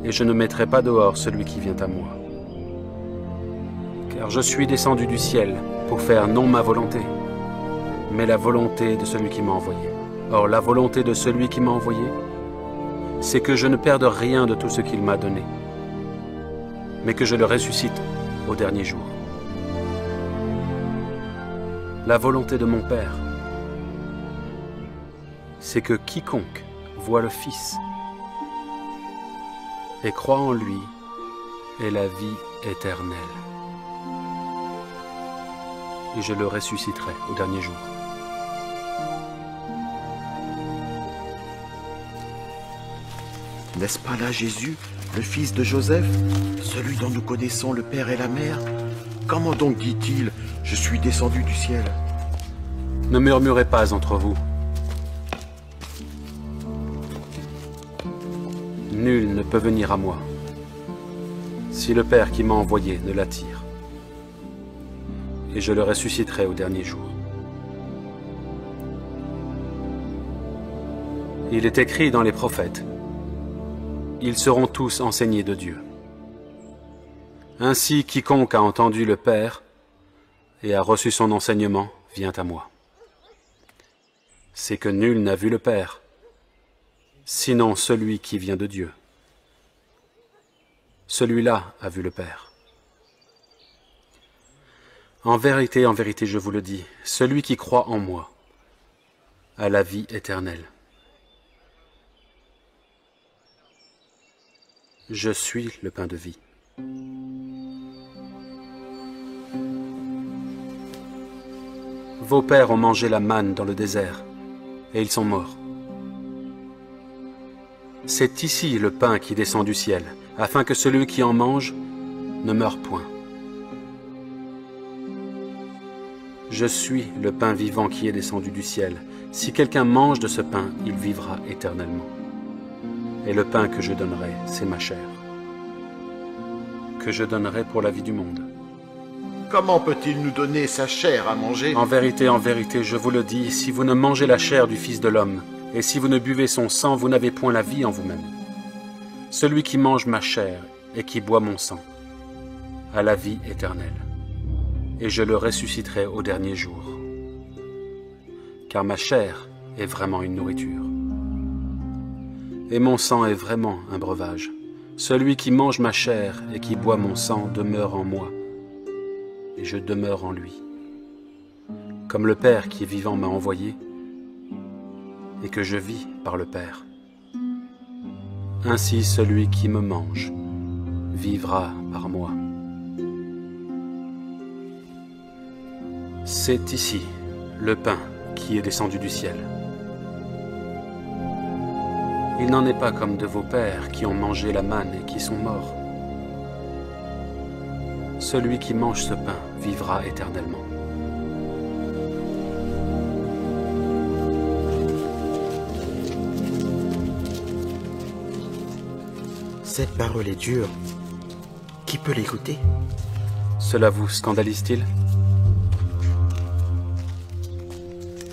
et je ne mettrai pas dehors celui qui vient à moi. Car je suis descendu du ciel pour faire non ma volonté, mais la volonté de celui qui m'a envoyé. Or, la volonté de celui qui m'a envoyé, c'est que je ne perde rien de tout ce qu'il m'a donné, mais que je le ressuscite au dernier jour. La volonté de mon Père, c'est que quiconque voit le Fils et croit en lui ait la vie éternelle. Et je le ressusciterai au dernier jour. N'est-ce pas là Jésus, le fils de Joseph, celui dont nous connaissons le Père et la Mère? Comment donc dit-il, je suis descendu du ciel? Ne murmurez pas entre vous. Nul ne peut venir à moi si le Père qui m'a envoyé ne l'attire. Et je le ressusciterai au dernier jour. Il est écrit dans les prophètes, ils seront tous enseignés de Dieu. Ainsi, quiconque a entendu le Père et a reçu son enseignement vient à moi. C'est que nul n'a vu le Père, sinon celui qui vient de Dieu. Celui-là a vu le Père. En vérité, je vous le dis, celui qui croit en moi a la vie éternelle. Je suis le pain de vie. Vos pères ont mangé la manne dans le désert, et ils sont morts. C'est ici le pain qui descend du ciel, afin que celui qui en mange ne meure point. Je suis le pain vivant qui est descendu du ciel. Si quelqu'un mange de ce pain, il vivra éternellement. Et le pain que je donnerai, c'est ma chair, que je donnerai pour la vie du monde. Comment peut-il nous donner sa chair à manger? En vérité, je vous le dis, si vous ne mangez la chair du Fils de l'homme, et si vous ne buvez son sang, vous n'avez point la vie en vous-même. Celui qui mange ma chair et qui boit mon sang a la vie éternelle, et je le ressusciterai au dernier jour. Car ma chair est vraiment une nourriture, et mon sang est vraiment un breuvage. Celui qui mange ma chair et qui boit mon sang demeure en moi, et je demeure en lui. Comme le Père qui est vivant m'a envoyé, et que je vis par le Père. Ainsi celui qui me mange vivra par moi. C'est ici le pain qui est descendu du ciel. Il n'en est pas comme de vos pères qui ont mangé la manne et qui sont morts. Celui qui mange ce pain vivra éternellement. Cette parole est dure. Qui peut l'écouter? Cela vous scandalise-t-il?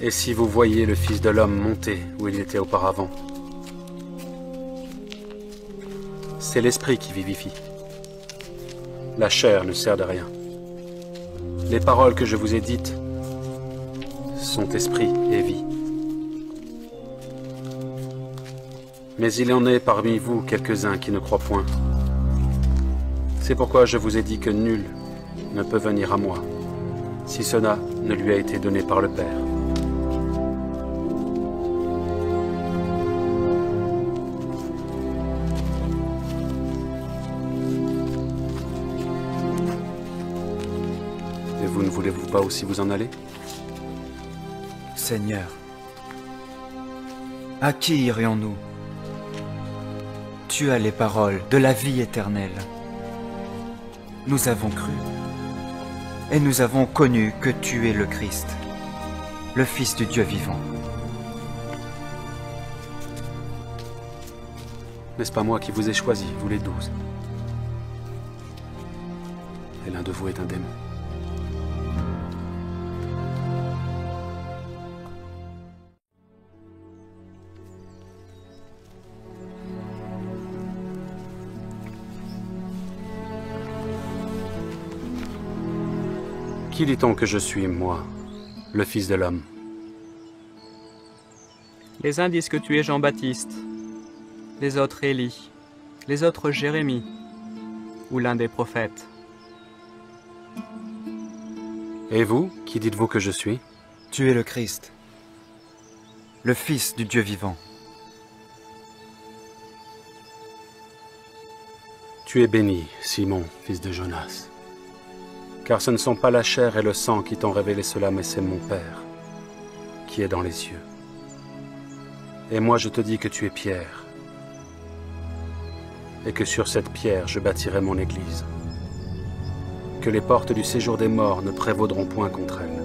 Et si vous voyez le Fils de l'homme monter où il était auparavant? C'est l'esprit qui vivifie. La chair ne sert de rien. Les paroles que je vous ai dites sont esprit et vie. Mais il en est parmi vous quelques-uns qui ne croient point. C'est pourquoi je vous ai dit que nul ne peut venir à moi, si cela ne lui a été donné par le Père. Et vous ne voulez-vous pas aussi vous en aller? Seigneur, à qui irions-nous? Tu as les paroles de la vie éternelle. Nous avons cru et nous avons connu que tu es le Christ, le Fils du Dieu vivant. N'est-ce pas moi qui vous ai choisi, vous les 12? Et l'un de vous est un démon. Qui dit-on que je suis, moi, le Fils de l'homme? Les uns disent que tu es Jean-Baptiste, les autres Élie, les autres Jérémie, ou l'un des prophètes. Et vous, qui dites-vous que je suis? Tu es le Christ, le Fils du Dieu vivant. Tu es béni, Simon, fils de Jonas. Car ce ne sont pas la chair et le sang qui t'ont révélé cela, mais c'est mon Père, qui est dans les cieux. Et moi je te dis que tu es Pierre, et que sur cette pierre je bâtirai mon église, que les portes du séjour des morts ne prévaudront point contre elle.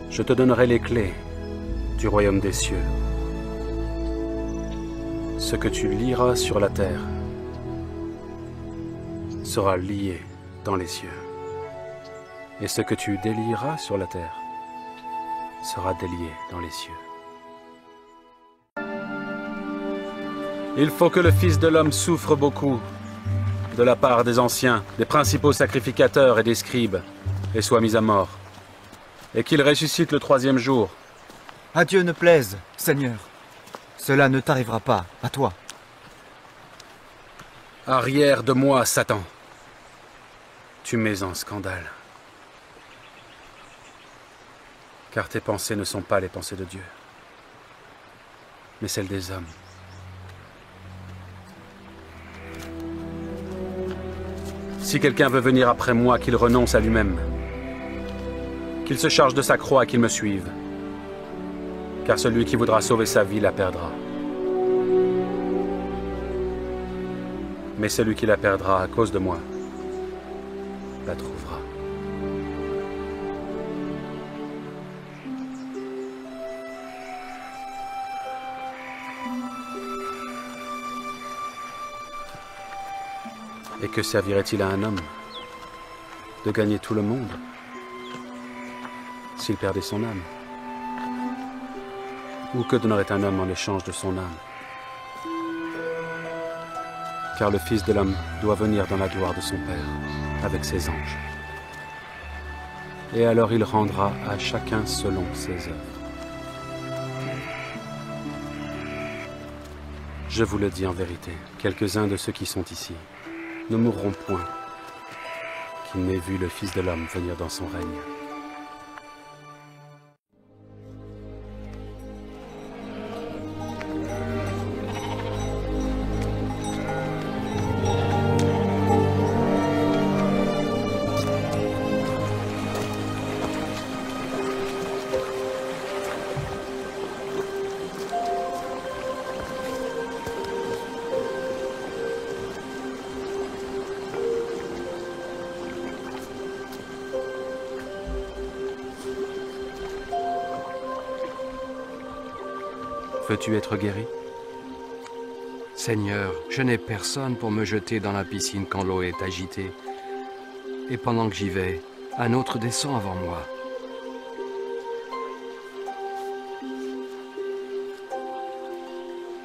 Je te donnerai les clés du royaume des cieux. Ce que tu liras sur la terre sera lié dans les cieux, et ce que tu délieras sur la terre sera délié dans les cieux. Il faut que le Fils de l'homme souffre beaucoup de la part des anciens, des principaux sacrificateurs et des scribes, et soit mis à mort, et qu'il ressuscite le troisième jour. À Dieu ne plaise, Seigneur. Cela ne t'arrivera pas, à toi. Arrière de moi, Satan. Tu mets en scandale. Car tes pensées ne sont pas les pensées de Dieu, mais celles des hommes. Si quelqu'un veut venir après moi, qu'il renonce à lui-même, qu'il se charge de sa croix et qu'il me suive. Car celui qui voudra sauver sa vie la perdra. Mais celui qui la perdra à cause de moi la trouvera. Et que servirait-il à un homme de gagner tout le monde s'il perdait son âme? Ou que donnerait un homme en échange de son âme? Car le Fils de l'homme doit venir dans la gloire de son Père, avec ses anges. Et alors il rendra à chacun selon ses œuvres. Je vous le dis en vérité, quelques-uns de ceux qui sont ici ne mourront point, qu'ils n'aient vu le Fils de l'homme venir dans son règne. Veux-tu être guéri? Seigneur, je n'ai personne pour me jeter dans la piscine quand l'eau est agitée. Et pendant que j'y vais, un autre descend avant moi.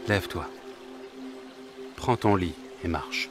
Lève-toi, prends ton lit et marche.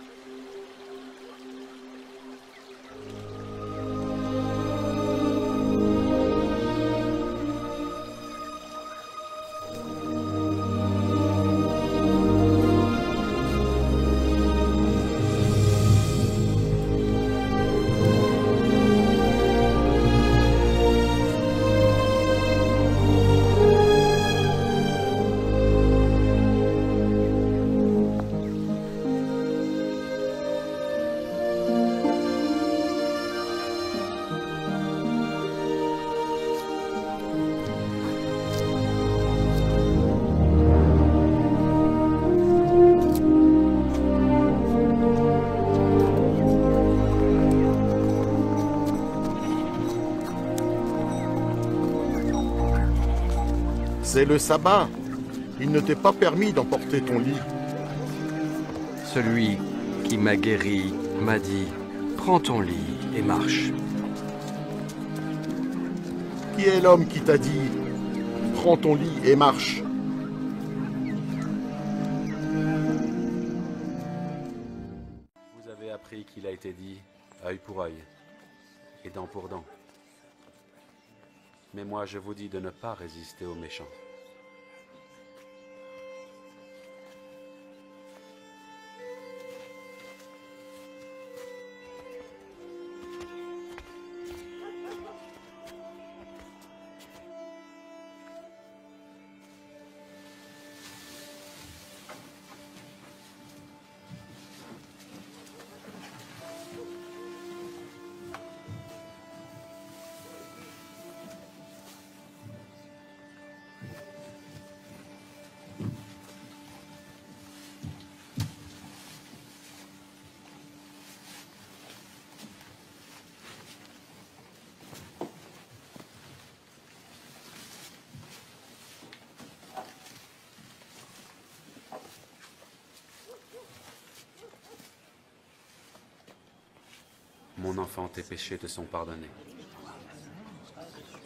C'est le sabbat. Il ne t'est pas permis d'emporter ton lit. Celui qui m'a guéri m'a dit, prends ton lit et marche. Qui est l'homme qui t'a dit, prends ton lit et marche? Vous avez appris qu'il a été dit, œil pour œil, et dent pour dent. Mais moi je vous dis de ne pas résister aux méchants. Mon enfant, tes péchés te sont pardonnés.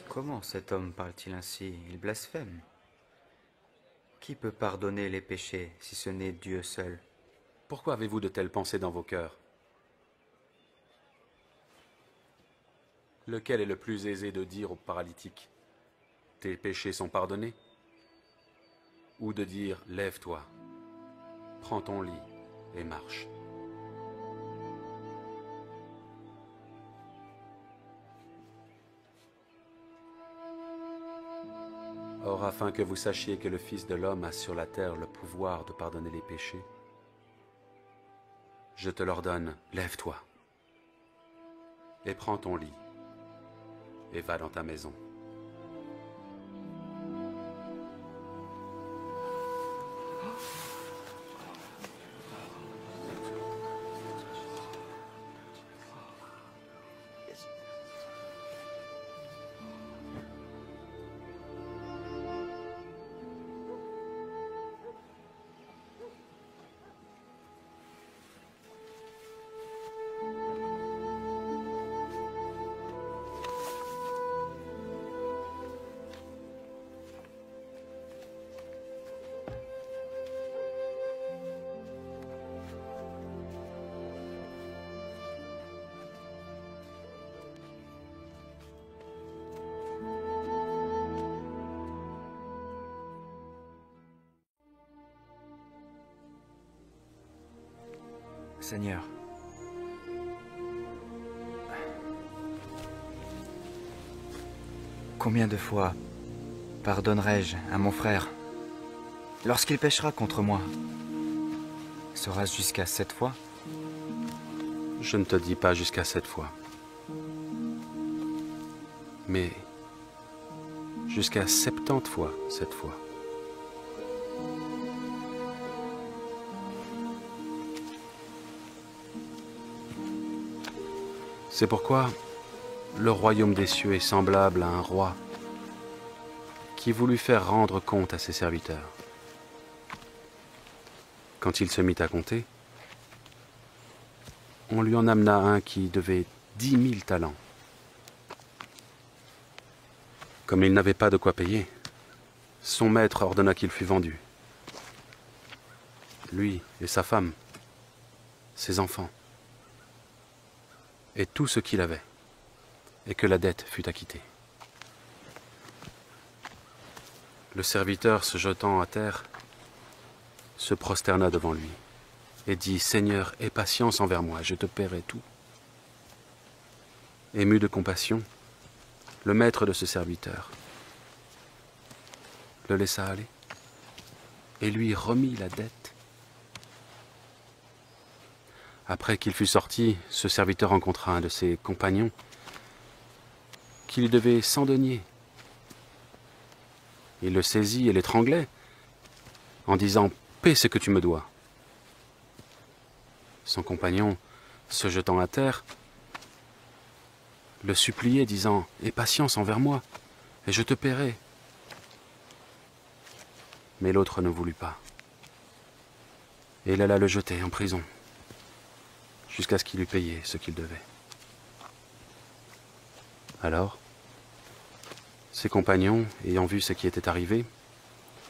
Comment cet homme parle-t-il ainsi? Il blasphème. Qui peut pardonner les péchés si ce n'est Dieu seul? Pourquoi avez-vous de telles pensées dans vos cœurs? Lequel est le plus aisé de dire au paralytique, « Tes péchés sont pardonnés » ou de dire, « Lève-toi, prends ton lit et marche » ? Or, afin que vous sachiez que le Fils de l'homme a sur la terre le pouvoir de pardonner les péchés, je te l'ordonne, lève-toi, et prends ton lit, et va dans ta maison. Seigneur, combien de fois pardonnerai-je à mon frère lorsqu'il péchera contre moi? Sera-ce jusqu'à 7 fois? Je ne te dis pas jusqu'à 7 fois, mais jusqu'à 70 fois 7 fois. C'est pourquoi le royaume des cieux est semblable à un roi qui voulut faire rendre compte à ses serviteurs. Quand il se mit à compter, on lui en amena un qui devait 10 000 talents. Comme il n'avait pas de quoi payer, son maître ordonna qu'il fût vendu. Lui et sa femme, ses enfants, et tout ce qu'il avait, et que la dette fût acquittée. Le serviteur, se jetant à terre, se prosterna devant lui, et dit, « Seigneur, aie patience envers moi, je te paierai tout. » Ému de compassion, le maître de ce serviteur le laissa aller, et lui remit la dette. Après qu'il fut sorti, ce serviteur rencontra un de ses compagnons qui lui devait 100 deniers. Il le saisit et l'étranglait en disant « Paie ce que tu me dois ». Son compagnon, se jetant à terre, le suppliait disant « Aie patience envers moi, et je te paierai ». Mais l'autre ne voulut pas, et il alla le jeter en prison, jusqu'à ce qu'il eût payé ce qu'il devait. Alors, ses compagnons, ayant vu ce qui était arrivé,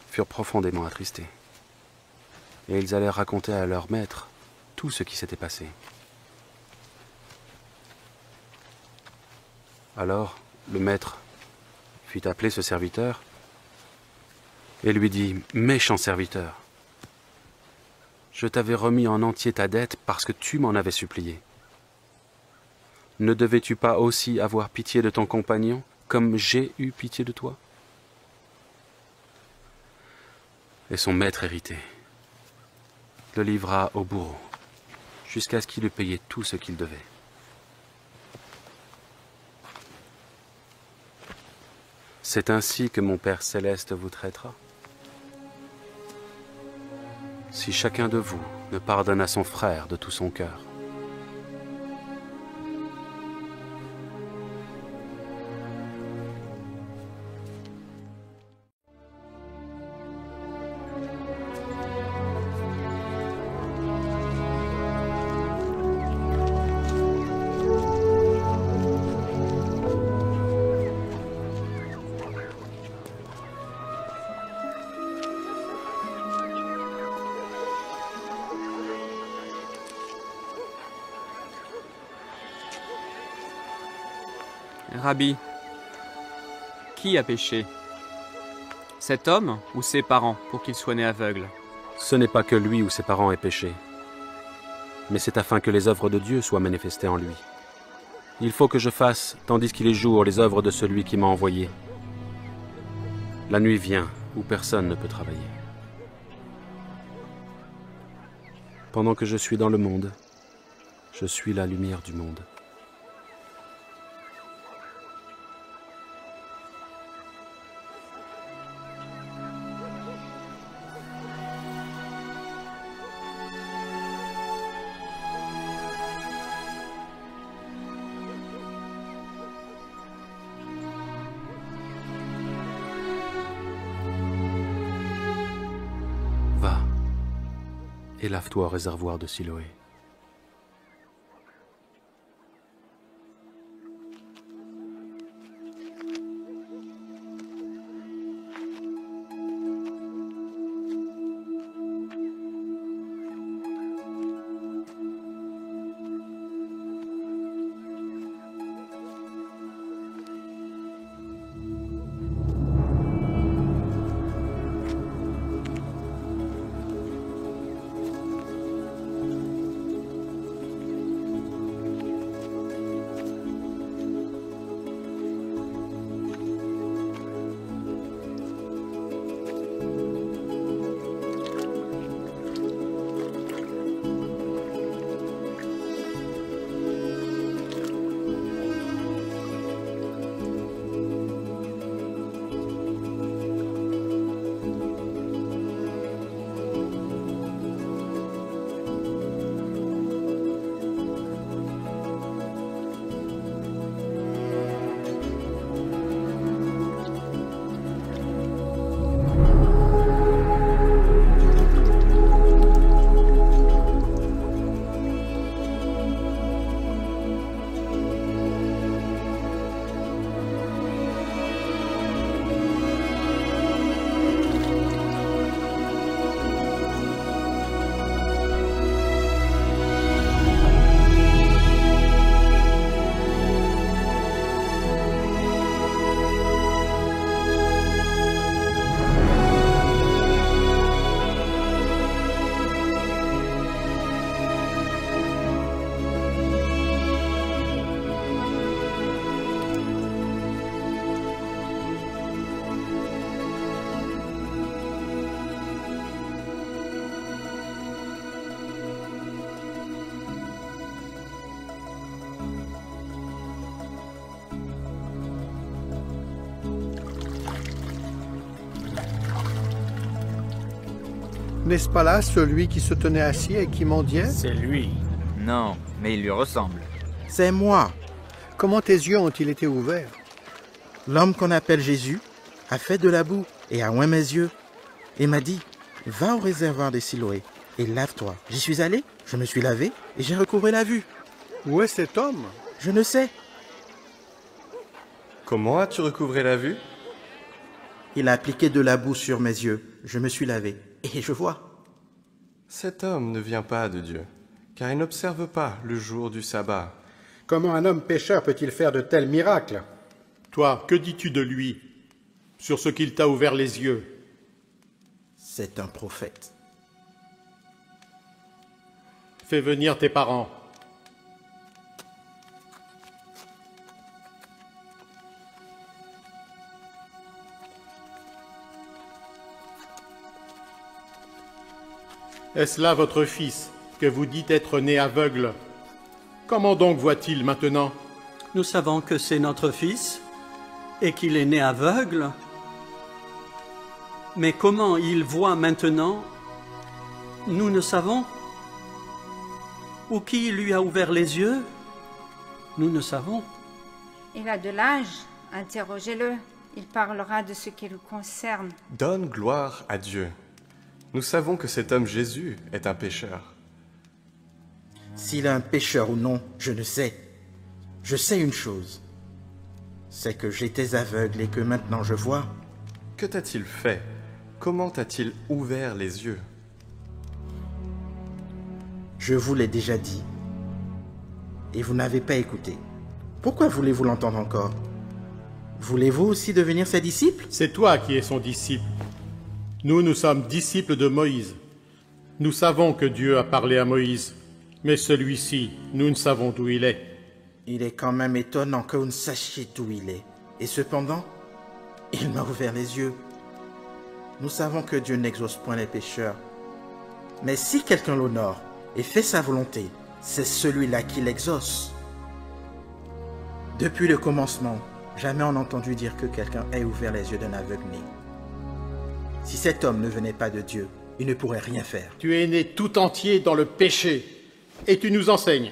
furent profondément attristés, et ils allèrent raconter à leur maître tout ce qui s'était passé. Alors le maître fit appeler ce serviteur et lui dit « Méchant serviteur, je t'avais remis en entier ta dette parce que tu m'en avais supplié. Ne devais-tu pas aussi avoir pitié de ton compagnon comme j'ai eu pitié de toi ?» Et son maître hérité le livra au bourreau jusqu'à ce qu'il eût payé tout ce qu'il devait. C'est ainsi que mon Père céleste vous traitera. Si chacun de vous ne pardonne à son frère de tout son cœur. Rabbi, qui a péché? Cet homme ou ses parents pour qu'il soit né aveugle? Ce n'est pas que lui ou ses parents aient péché, mais c'est afin que les œuvres de Dieu soient manifestées en lui. Il faut que je fasse, tandis qu'il est jour, les œuvres de celui qui m'a envoyé. La nuit vient où personne ne peut travailler. Pendant que je suis dans le monde, je suis la lumière du monde. Va et lave-toi au réservoir de Siloé. N'est-ce pas là celui qui se tenait assis et qui mendiait? C'est lui. Non, mais il lui ressemble. C'est moi. Comment tes yeux ont-ils été ouverts? L'homme qu'on appelle Jésus a fait de la boue et a oint mes yeux et m'a dit « Va au réservoir de Siloé et lave-toi ». J'y suis allé, je me suis lavé et j'ai recouvré la vue. Où est cet homme? Je ne sais. Comment as-tu recouvré la vue? Il a appliqué de la boue sur mes yeux. Je me suis lavé et je vois. Cet homme ne vient pas de Dieu, car il n'observe pas le jour du sabbat, Comment un homme pécheur peut-il faire de tels miracles? Toi, que dis-tu de lui, sur ce qu'il t'a ouvert les yeux? C'est un prophète. Fais venir tes parents. Est-ce là votre fils, que vous dites être né aveugle? Comment donc voit-il maintenant? Nous savons que c'est notre fils et qu'il est né aveugle. Mais comment il voit maintenant, nous ne savons. Ou qui lui a ouvert les yeux, nous ne savons. Il a de l'âge, interrogez-le. Il parlera de ce qui le concerne. Donne gloire à Dieu. Nous savons que cet homme Jésus est un pécheur. S'il est un pécheur ou non, je ne sais. Je sais une chose. C'est que j'étais aveugle et que maintenant je vois. Que t'a-t-il fait? Comment t'a-t-il ouvert les yeux? Je vous l'ai déjà dit. Et vous n'avez pas écouté. Pourquoi voulez-vous l'entendre encore? Voulez-vous aussi devenir ses disciples? C'est toi qui es son disciple. Nous sommes disciples de Moïse. Nous savons que Dieu a parlé à Moïse, mais celui-ci, nous ne savons d'où il est. Il est quand même étonnant que vous ne sachiez d'où il est. Et cependant, il m'a ouvert les yeux. Nous savons que Dieu n'exauce point les pécheurs. Mais si quelqu'un l'honore et fait sa volonté, c'est celui-là qui l'exauce. Depuis le commencement, jamais on n'a entendu dire que quelqu'un ait ouvert les yeux d'un aveugle-né. Si cet homme ne venait pas de Dieu, il ne pourrait rien faire. Tu es né tout entier dans le péché, et tu nous enseignes.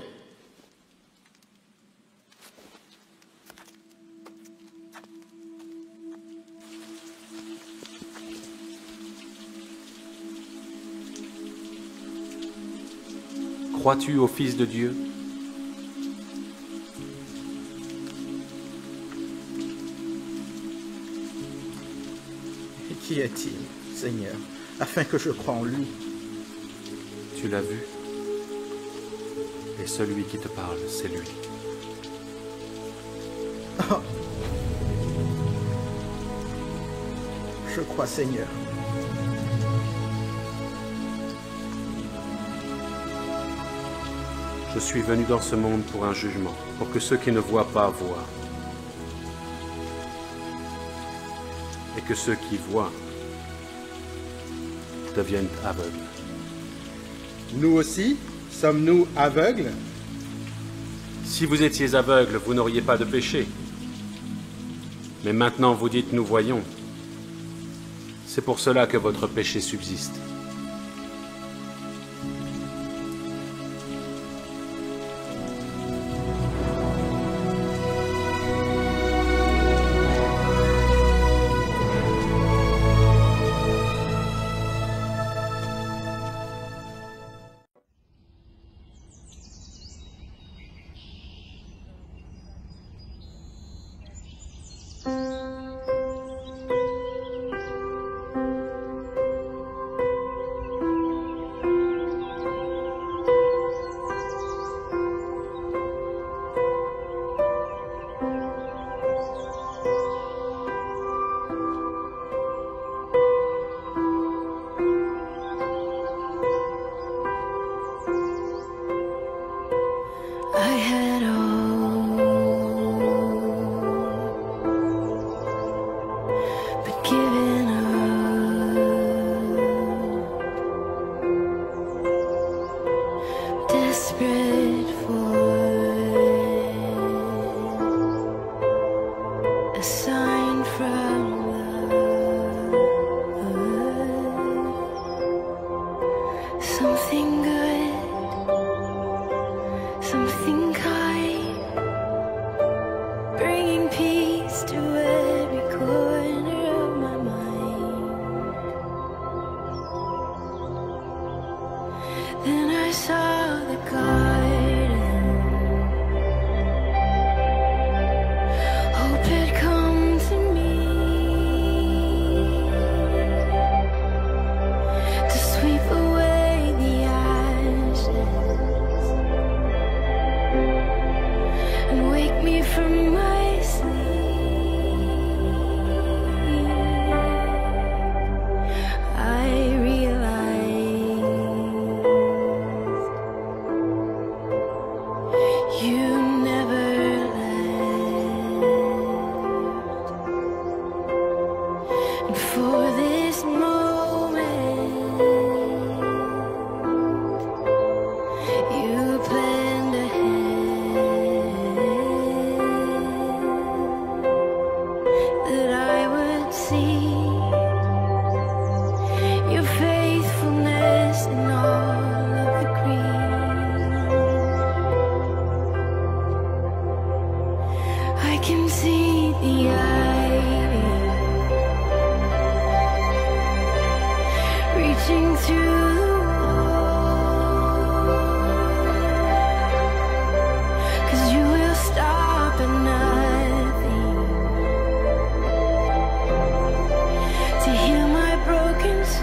Crois-tu au Fils de Dieu? Et qui est-il, Seigneur, afin que je croie en lui? Tu l'as vu. Et celui qui te parle, c'est lui. Oh. Je crois, Seigneur. Je suis venu dans ce monde pour un jugement, pour que ceux qui ne voient pas voient, et que ceux qui voient deviennent aveugles. Nous aussi, sommes-nous aveugles? Si vous étiez aveugles, vous n'auriez pas de péché. Mais maintenant vous dites « nous voyons ». C'est pour cela que votre péché subsiste. You planned ahead that I would see your faithfulness in all of the green. I can see the ivy reaching through the wall, 'cause you will stop at nothing to heal my broken soul.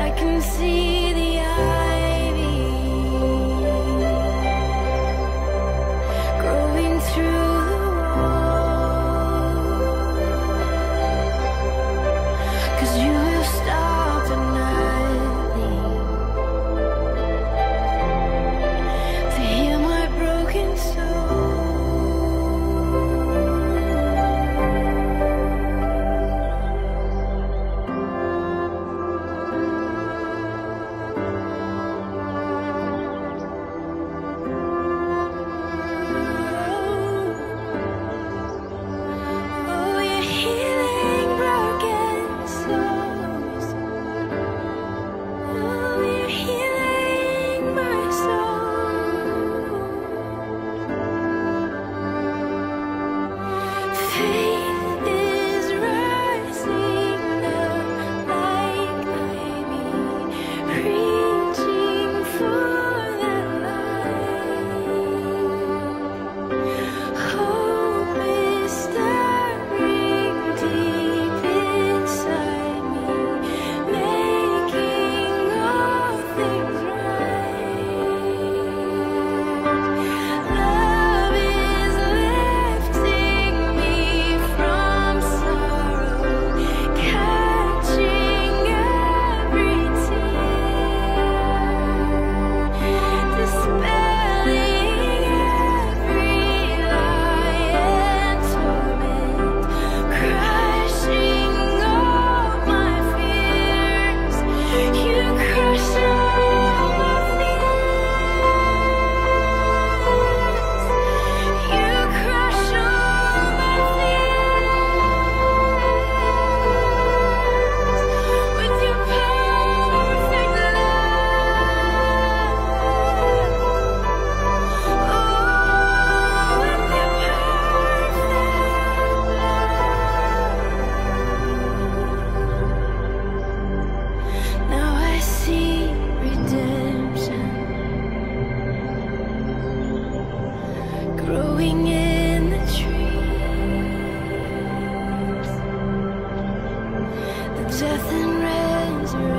I can see the ivy growing through the wall, 'cause you will stop at nothing to heal my broken soul. Oh, you're healing broken souls. Oh, you're healing my soul. Faith is rising up like ivy, reaching for that light. Hope is stirring deep inside me, making all things right. Love is lifting me from sorrow, catching every tear, dispelling every lie and torment, crushing all my fears. You crush all my fears. You crush all my fears with your perfect love. Oh, with your perfect love. Now I see redemption growing in the trees, the death and resurrection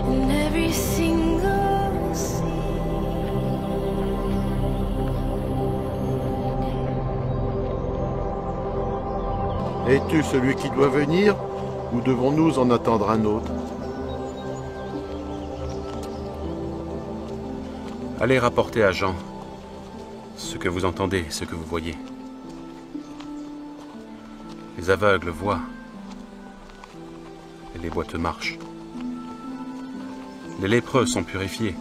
in every single seed. Es-tu celui qui doit venir ou devons-nous en attendre un autre? Allez rapporter à Jean ce que vous entendez, ce que vous voyez. Les aveugles voient et les boiteux marchent. Les lépreux sont purifiés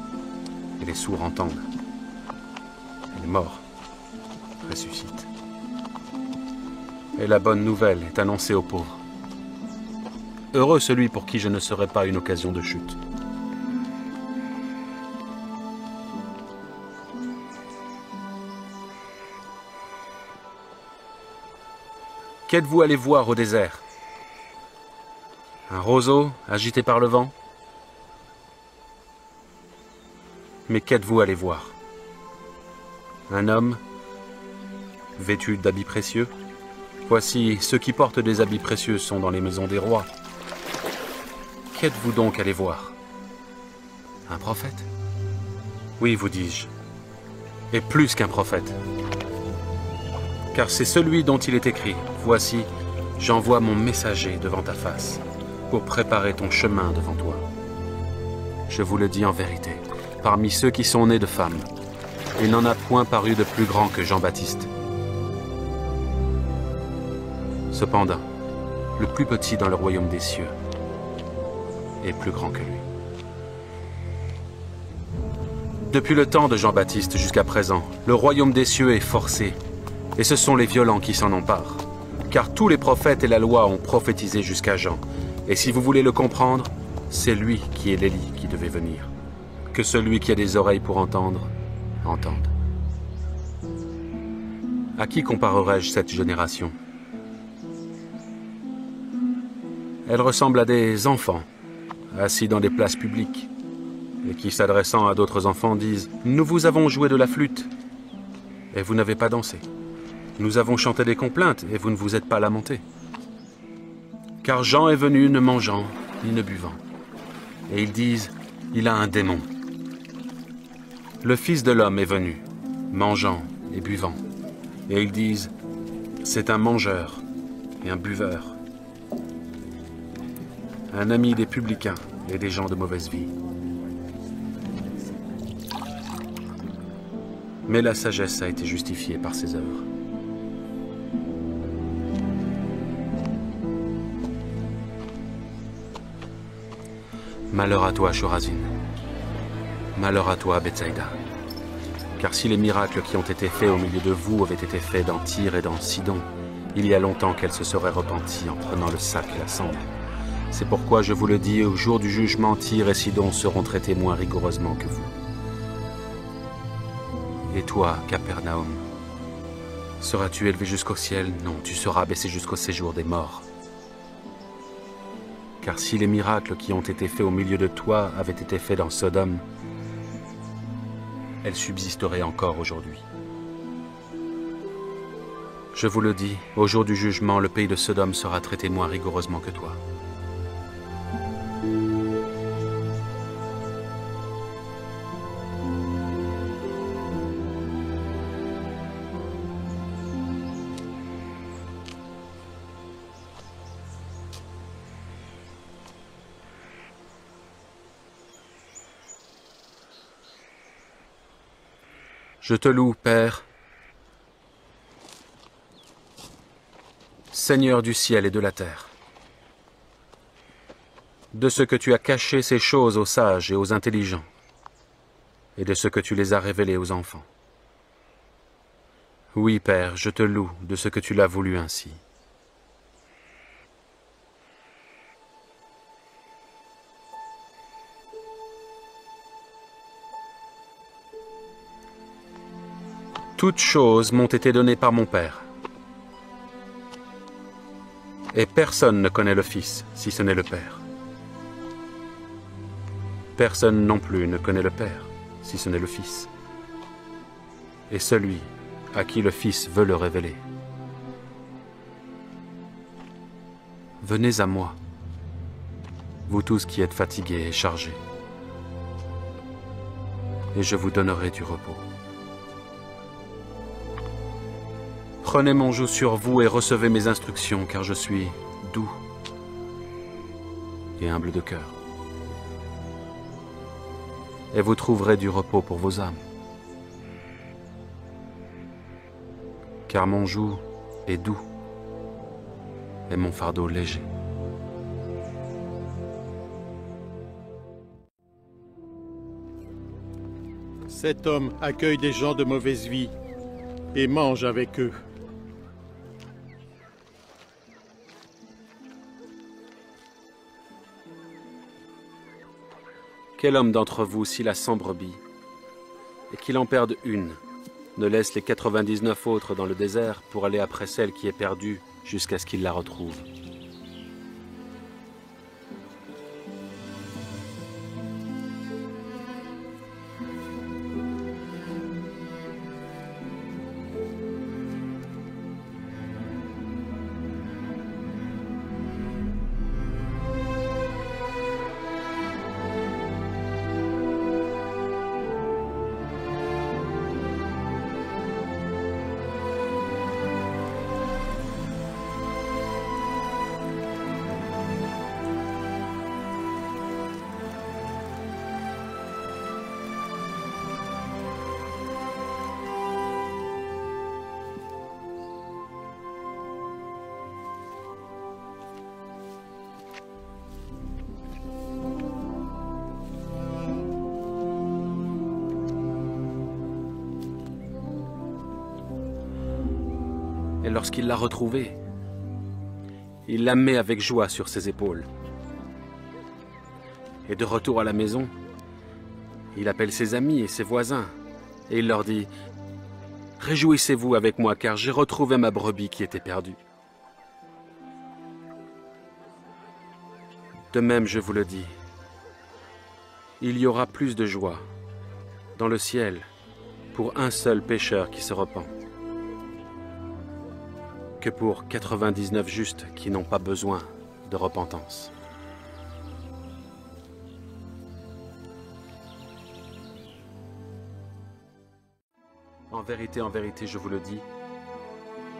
et les sourds entendent. Et les morts ressuscitent. Et la bonne nouvelle est annoncée aux pauvres. Heureux celui pour qui je ne serai pas une occasion de chute. Qu'êtes-vous allé voir au désert? Un roseau agité par le vent? Mais qu'êtes-vous allé voir? Un homme vêtu d'habits précieux? Voici, ceux qui portent des habits précieux sont dans les maisons des rois. Qu'êtes-vous donc allé voir? Un prophète? Oui, vous dis-je, et plus qu'un prophète. Car c'est celui dont il est écrit, voici, j'envoie mon messager devant ta face, pour préparer ton chemin devant toi. Je vous le dis en vérité, parmi ceux qui sont nés de femmes, il n'en a point paru de plus grand que Jean-Baptiste. Cependant, le plus petit dans le royaume des cieux est plus grand que lui. Depuis le temps de Jean-Baptiste jusqu'à présent, le royaume des cieux est forcé, et ce sont les violents qui s'en emparent. Car tous les prophètes et la loi ont prophétisé jusqu'à Jean. Et si vous voulez le comprendre, c'est lui qui est l'Élie qui devait venir. Que celui qui a des oreilles pour entendre, entende. À qui comparerai-je cette génération? Elle ressemble à des enfants, assis dans des places publiques, et qui, s'adressant à d'autres enfants, disent « Nous vous avons joué de la flûte, et vous n'avez pas dansé. Nous avons chanté des complaintes, et vous ne vous êtes pas lamentés. Car Jean est venu ne mangeant, ni ne buvant. Et ils disent « Il a un démon. » Le Fils de l'homme est venu, mangeant et buvant. Et ils disent « C'est un mangeur et un buveur, un ami des publicains et des gens de mauvaise vie. » Mais la sagesse a été justifiée par ses œuvres. Malheur à toi, Chorazin. Malheur à toi, Bethsaïda. Car si les miracles qui ont été faits au milieu de vous avaient été faits dans Tyr et dans Sidon, il y a longtemps qu'elle se serait repentie en prenant le sac et la cendre. C'est pourquoi je vous le dis, au jour du jugement, Tyr et Sidon seront traités moins rigoureusement que vous. Et toi, Capernaum, seras-tu élevé jusqu'au ciel? Non, tu seras baissé jusqu'au séjour des morts. Car si les miracles qui ont été faits au milieu de toi avaient été faits dans Sodome, elle subsisterait encore aujourd'hui. Je vous le dis, au jour du jugement, le pays de Sodome sera traité moins rigoureusement que toi. Je te loue, Père, Seigneur du ciel et de la terre, de ce que tu as caché ces choses aux sages et aux intelligents, et de ce que tu les as révélées aux enfants. Oui, Père, je te loue de ce que tu l'as voulu ainsi. Toutes choses m'ont été données par mon Père. Et personne ne connaît le Fils, si ce n'est le Père. Personne non plus ne connaît le Père, si ce n'est le Fils. Et celui à qui le Fils veut le révéler. Venez à moi, vous tous qui êtes fatigués et chargés, et je vous donnerai du repos. Prenez mon joug sur vous et recevez mes instructions, car je suis doux et humble de cœur. Et vous trouverez du repos pour vos âmes. Car mon joug est doux et mon fardeau léger. Cet homme accueille des gens de mauvaise vie et mange avec eux. Quel homme d'entre vous, s'il a 100 brebis, et qu'il en perde une, ne laisse les 99 autres dans le désert pour aller après celle qui est perdue jusqu'à ce qu'il la retrouve? lorsqu'il l'a retrouvée, il la met avec joie sur ses épaules. Et de retour à la maison, il appelle ses amis et ses voisins, et il leur dit « Réjouissez-vous avec moi, car j'ai retrouvé ma brebis qui était perdue. » De même, je vous le dis, il y aura plus de joie dans le ciel pour un seul pécheur qui se repent que pour 99 justes qui n'ont pas besoin de repentance. En vérité, je vous le dis,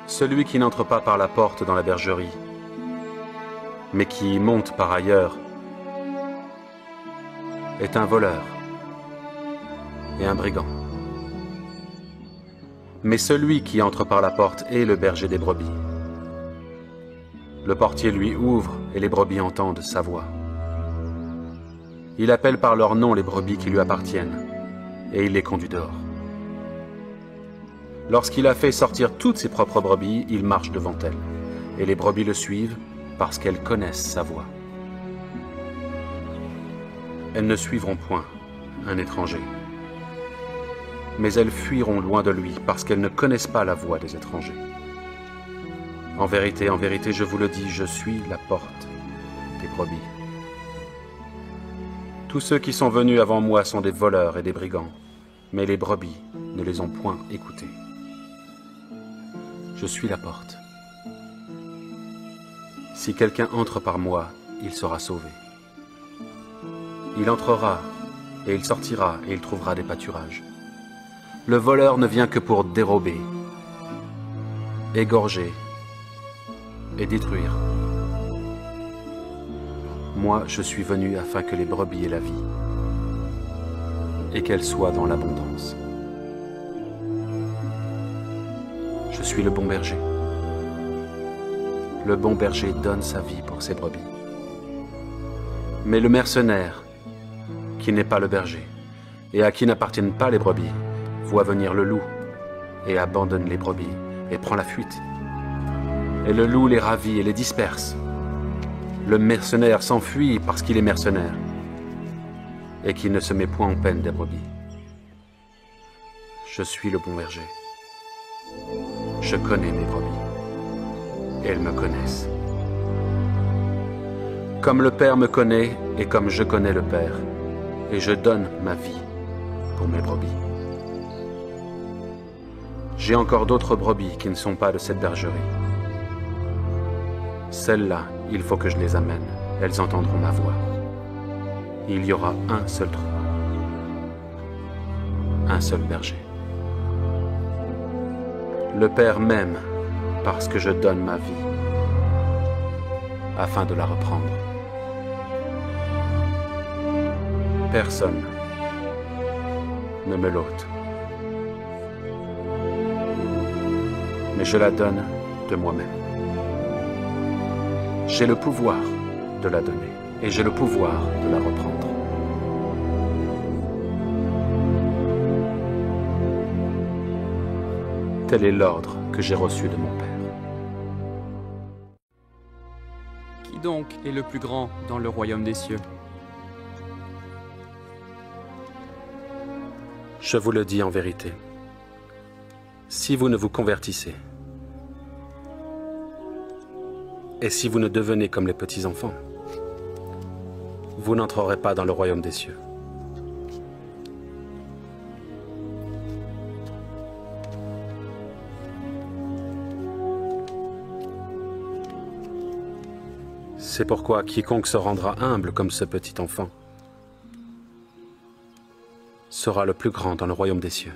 celui qui n'entre pas par la porte dans la bergerie, mais qui y monte par ailleurs, est un voleur et un brigand. Mais celui qui entre par la porte est le berger des brebis. Le portier lui ouvre et les brebis entendent sa voix. Il appelle par leur nom les brebis qui lui appartiennent et il les conduit dehors. Lorsqu'il a fait sortir toutes ses propres brebis, il marche devant elles et les brebis le suivent parce qu'elles connaissent sa voix. Elles ne suivront point un étranger, mais elles fuiront loin de lui parce qu'elles ne connaissent pas la voix des étrangers. En vérité, je vous le dis, je suis la porte des brebis. Tous ceux qui sont venus avant moi sont des voleurs et des brigands, mais les brebis ne les ont point écoutés. Je suis la porte. Si quelqu'un entre par moi, il sera sauvé. Il entrera, et il sortira, et il trouvera des pâturages. Le voleur ne vient que pour dérober, égorger et détruire. Moi, je suis venu afin que les brebis aient la vie, et qu'elles soient dans l'abondance. Je suis le bon berger. Le bon berger donne sa vie pour ses brebis. Mais le mercenaire, qui n'est pas le berger, et à qui n'appartiennent pas les brebis, voit venir le loup, et abandonne les brebis, et prend la fuite. Et le loup les ravit et les disperse. Le mercenaire s'enfuit parce qu'il est mercenaire, et qu'il ne se met point en peine des brebis. Je suis le bon berger. Je connais mes brebis, et elles me connaissent. Comme le Père me connaît, et comme je connais le Père, et je donne ma vie pour mes brebis. J'ai encore d'autres brebis qui ne sont pas de cette bergerie. Celles-là, il faut que je les amène, elles entendront ma voix. Il y aura un seul troupeau, un seul berger. Le Père m'aime parce que je donne ma vie, afin de la reprendre. Personne ne me l'ôte, mais je la donne de moi-même. J'ai le pouvoir de la donner, et j'ai le pouvoir de la reprendre. Tel est l'ordre que j'ai reçu de mon Père. Qui donc est le plus grand dans le royaume des cieux? Je vous le dis en vérité, si vous ne vous convertissez, et si vous ne devenez comme les petits-enfants, vous n'entrerez pas dans le royaume des cieux. C'est pourquoi quiconque se rendra humble comme ce petit enfant sera le plus grand dans le royaume des cieux.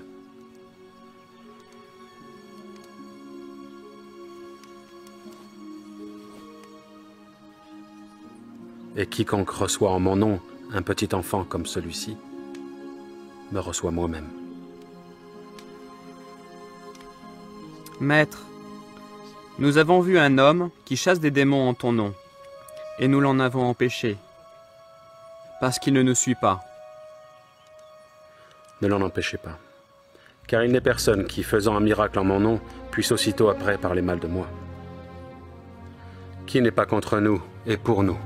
Et quiconque reçoit en mon nom un petit enfant comme celui-ci, me reçoit moi-même. Maître, nous avons vu un homme qui chasse des démons en ton nom, et nous l'en avons empêché, parce qu'il ne nous suit pas. Ne l'en empêchez pas, Car il n'est personne qui, faisant un miracle en mon nom, puisse aussitôt après parler mal de moi. Qui n'est pas contre nous et pour nous.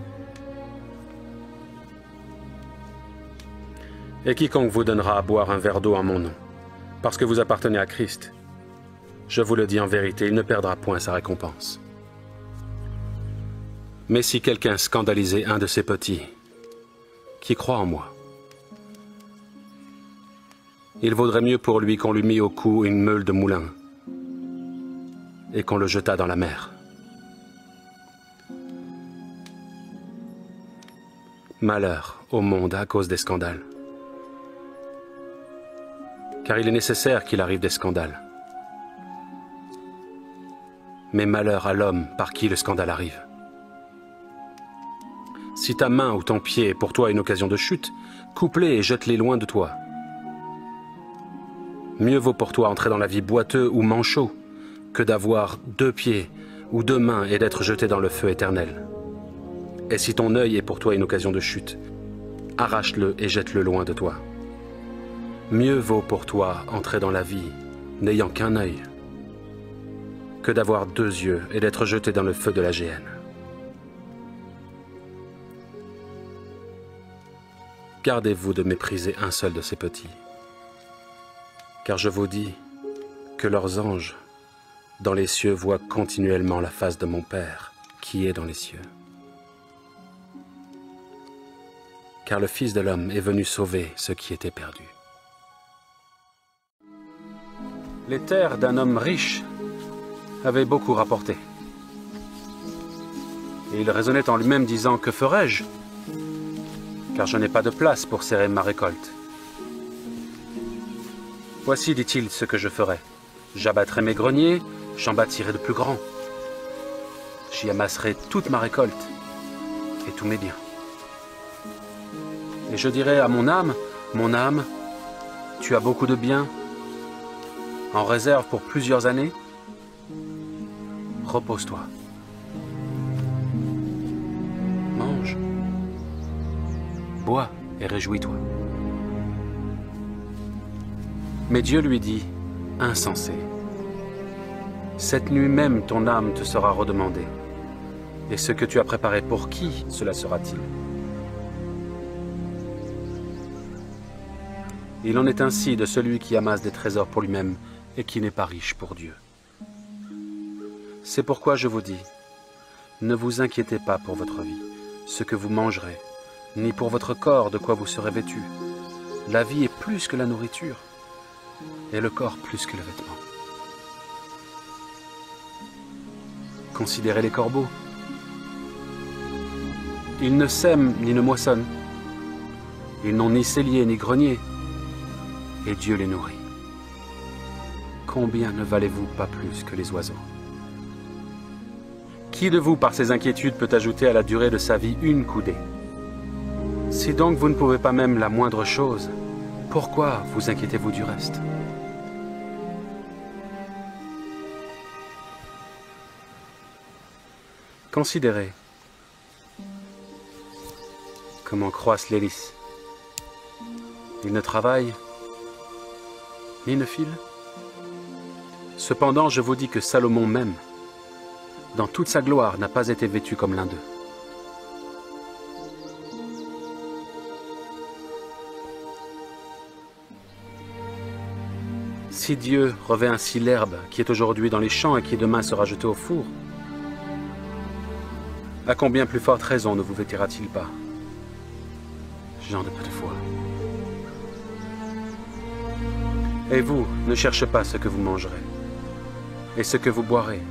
Et quiconque vous donnera à boire un verre d'eau en mon nom, parce que vous appartenez à Christ, je vous le dis en vérité, il ne perdra point sa récompense. Mais si quelqu'un scandalisait un de ces petits, qui croit en moi, il vaudrait mieux pour lui qu'on lui mît au cou une meule de moulin et qu'on le jetât dans la mer. Malheur au monde à cause des scandales. Car il est nécessaire qu'il arrive des scandales. Mais malheur à l'homme par qui le scandale arrive. Si ta main ou ton pied est pour toi une occasion de chute, coupe-les et jette-les loin de toi. Mieux vaut pour toi entrer dans la vie boiteux ou manchot que d'avoir 2 pieds ou 2 mains et d'être jeté dans le feu éternel. Et si ton œil est pour toi une occasion de chute, arrache-le et jette-le loin de toi. Mieux vaut pour toi entrer dans la vie n'ayant qu'un œil que d'avoir 2 yeux et d'être jeté dans le feu de la géhenne. Gardez-vous de mépriser un seul de ces petits, car je vous dis que leurs anges dans les cieux voient continuellement la face de mon Père qui est dans les cieux. Car le Fils de l'homme est venu sauver ceux qui étaient perdus. Les terres d'un homme riche avaient beaucoup rapporté. Et il raisonnait en lui-même disant, que ferai-je? Car je n'ai pas de place pour serrer ma récolte. Voici, dit-il, ce que je ferai. J'abattrai mes greniers, j'en bâtirai de plus grands. J'y amasserai toute ma récolte et tous mes biens. Et je dirai à mon âme, tu as beaucoup de biens en réserve pour plusieurs années. Repose-toi. Mange. Bois et réjouis-toi. Mais Dieu lui dit, insensé, cette nuit même ton âme te sera redemandée. Et ce que tu as préparé pour qui cela sera-t-il? Il en est ainsi de celui qui amasse des trésors pour lui-même et qui n'est pas riche pour Dieu. C'est pourquoi je vous dis, ne vous inquiétez pas pour votre vie, ce que vous mangerez, ni pour votre corps de quoi vous serez vêtu. La vie est plus que la nourriture, et le corps plus que le vêtement. Considérez les corbeaux. Ils ne sèment ni ne moissonnent. Ils n'ont ni cellier ni grenier, et Dieu les nourrit. Combien ne valez-vous pas plus que les oiseaux? Qui de vous, par ses inquiétudes, peut ajouter à la durée de sa vie une coudée? Si donc vous ne pouvez pas même la moindre chose, pourquoi vous inquiétez-vous du reste? Considérez comment croissent les lys. Ils ne travaillent ni ne filent. Cependant, je vous dis que Salomon même, dans toute sa gloire, n'a pas été vêtu comme l'un d'eux. Si Dieu revêt ainsi l'herbe qui est aujourd'hui dans les champs et qui demain sera jetée au four, à combien plus forte raison ne vous vêtira-t-il pas, gens de peu de foi? Et vous, ne cherchez pas ce que vous mangerez, et ce que vous boirez,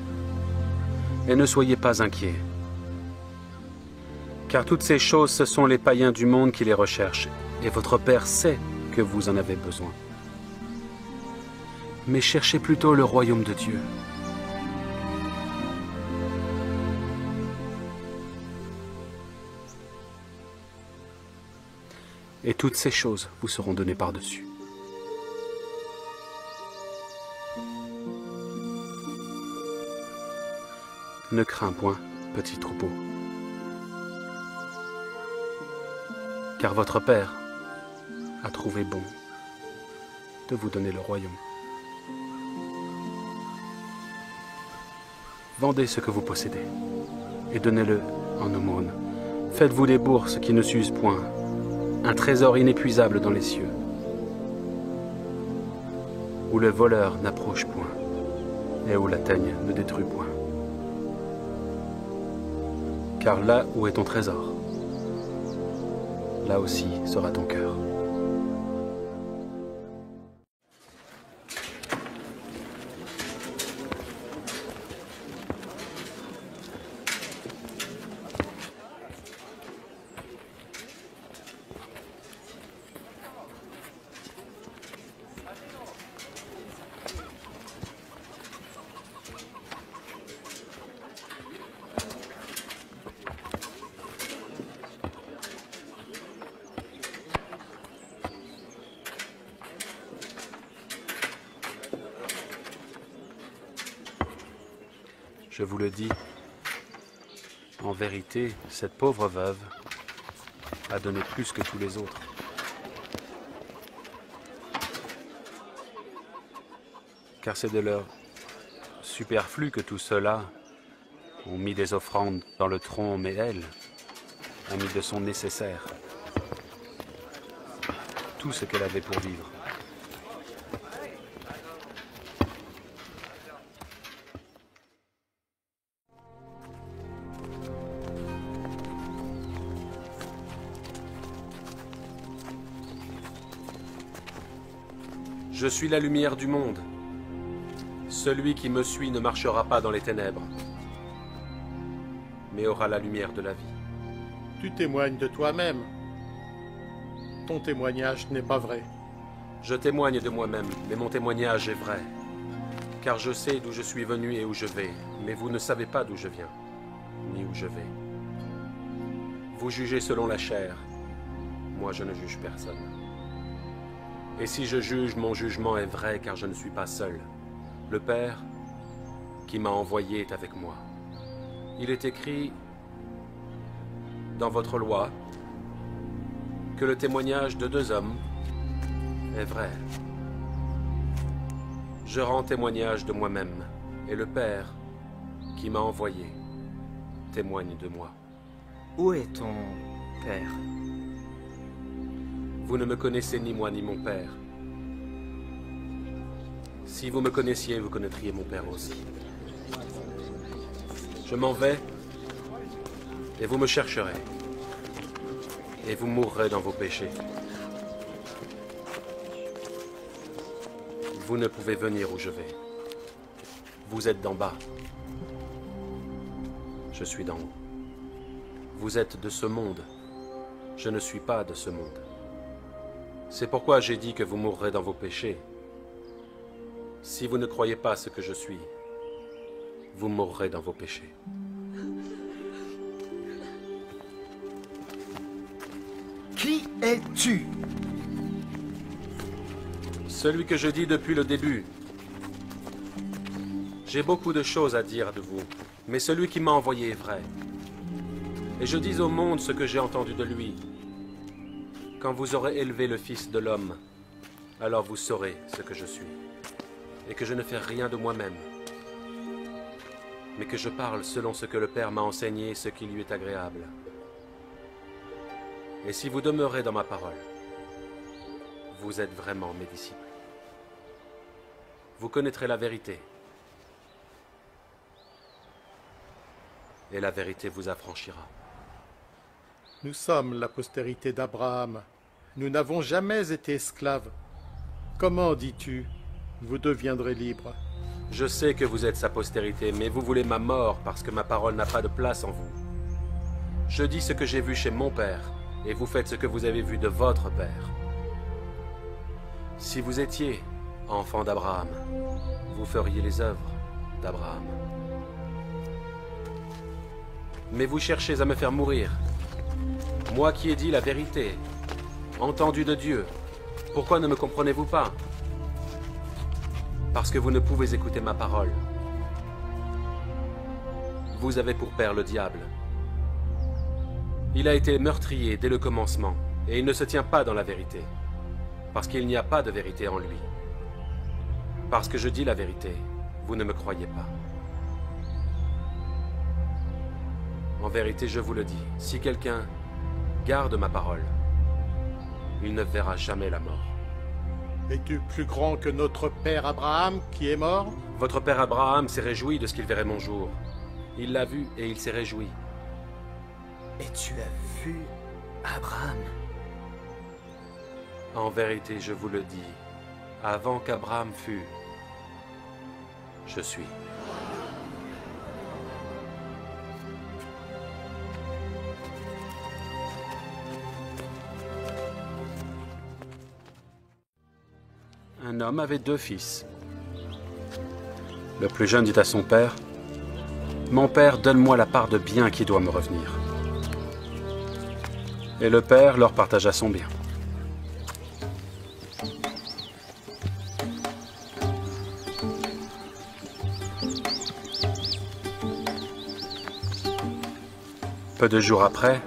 et ne soyez pas inquiets. Car toutes ces choses, ce sont les païens du monde qui les recherchent, et votre Père sait que vous en avez besoin. Mais cherchez plutôt le royaume de Dieu. Et toutes ces choses vous seront données par-dessus. Ne crains point, petit troupeau, car votre Père a trouvé bon de vous donner le royaume. vendez ce que vous possédez, et donnez-le en aumône. Faites-vous des bourses qui ne s'usent point, un trésor inépuisable dans les cieux, où le voleur n'approche point, et où la teigne ne détruit point. Car là où est ton trésor, là aussi sera ton cœur. Je vous le dis, en vérité, cette pauvre veuve a donné plus que tous les autres. Car c'est de leur superflu que tous ceux-là ont mis des offrandes dans le tronc, mais elle a mis de son nécessaire, tout ce qu'elle avait pour vivre. Je suis la lumière du monde. Celui qui me suit ne marchera pas dans les ténèbres, mais aura la lumière de la vie. Tu témoignes de toi-même. Ton témoignage n'est pas vrai. Je témoigne de moi-même, mais mon témoignage est vrai. Car je sais d'où je suis venu et où je vais, mais vous ne savez pas d'où je viens, ni où je vais. Vous jugez selon la chair. Moi, je ne juge personne. Et si je juge, mon jugement est vrai, car je ne suis pas seul. Le Père qui m'a envoyé est avec moi. Il est écrit dans votre loi que le témoignage de deux hommes est vrai. Je rends témoignage de moi-même, et le Père qui m'a envoyé témoigne de moi. Où est ton Père? Vous ne me connaissez ni moi ni mon Père. Si vous me connaissiez, vous connaîtriez mon Père aussi. Je m'en vais, et vous me chercherez, et vous mourrez dans vos péchés. Vous ne pouvez venir où je vais. Vous êtes d'en bas. Je suis d'en haut. Vous êtes de ce monde. Je ne suis pas de ce monde. C'est pourquoi j'ai dit que vous mourrez dans vos péchés. Si vous ne croyez pas ce que je suis, vous mourrez dans vos péchés. Qui es-tu? Celui que je dis depuis le début. J'ai beaucoup de choses à dire de vous, mais celui qui m'a envoyé est vrai. Et je dis au monde ce que j'ai entendu de lui. Quand vous aurez élevé le Fils de l'homme, alors vous saurez ce que je suis, et que je ne fais rien de moi-même, mais que je parle selon ce que le Père m'a enseigné, ce qui lui est agréable. Et si vous demeurez dans ma parole, vous êtes vraiment mes disciples. Vous connaîtrez la vérité, et la vérité vous affranchira. Nous sommes la postérité d'Abraham. Nous n'avons jamais été esclaves. Comment dis-tu, vous deviendrez libres? Je sais que vous êtes sa postérité, mais vous voulez ma mort parce que ma parole n'a pas de place en vous. Je dis ce que j'ai vu chez mon Père, et vous faites ce que vous avez vu de votre Père. Si vous étiez enfant d'Abraham, vous feriez les œuvres d'Abraham. Mais vous cherchez à me faire mourir. Moi qui ai dit la vérité, entendu de Dieu, pourquoi ne me comprenez-vous pas? Parce que vous ne pouvez écouter ma parole. Vous avez pour père le diable. Il a été meurtrier dès le commencement, et il ne se tient pas dans la vérité, parce qu'il n'y a pas de vérité en lui. Parce que je dis la vérité, vous ne me croyez pas. En vérité, je vous le dis, si quelqu'un garde ma parole, il ne verra jamais la mort. Es-tu plus grand que notre père Abraham qui est mort? Votre père Abraham s'est réjoui de ce qu'il verrait mon jour. Il l'a vu et il s'est réjoui. Et tu as vu Abraham? En vérité, je vous le dis, avant qu'Abraham fût, je suis. Un homme avait 2 fils. Le plus jeune dit à son père, « Mon père, donne-moi la part de bien qui doit me revenir. » Et le père leur partagea son bien. Peu de jours après,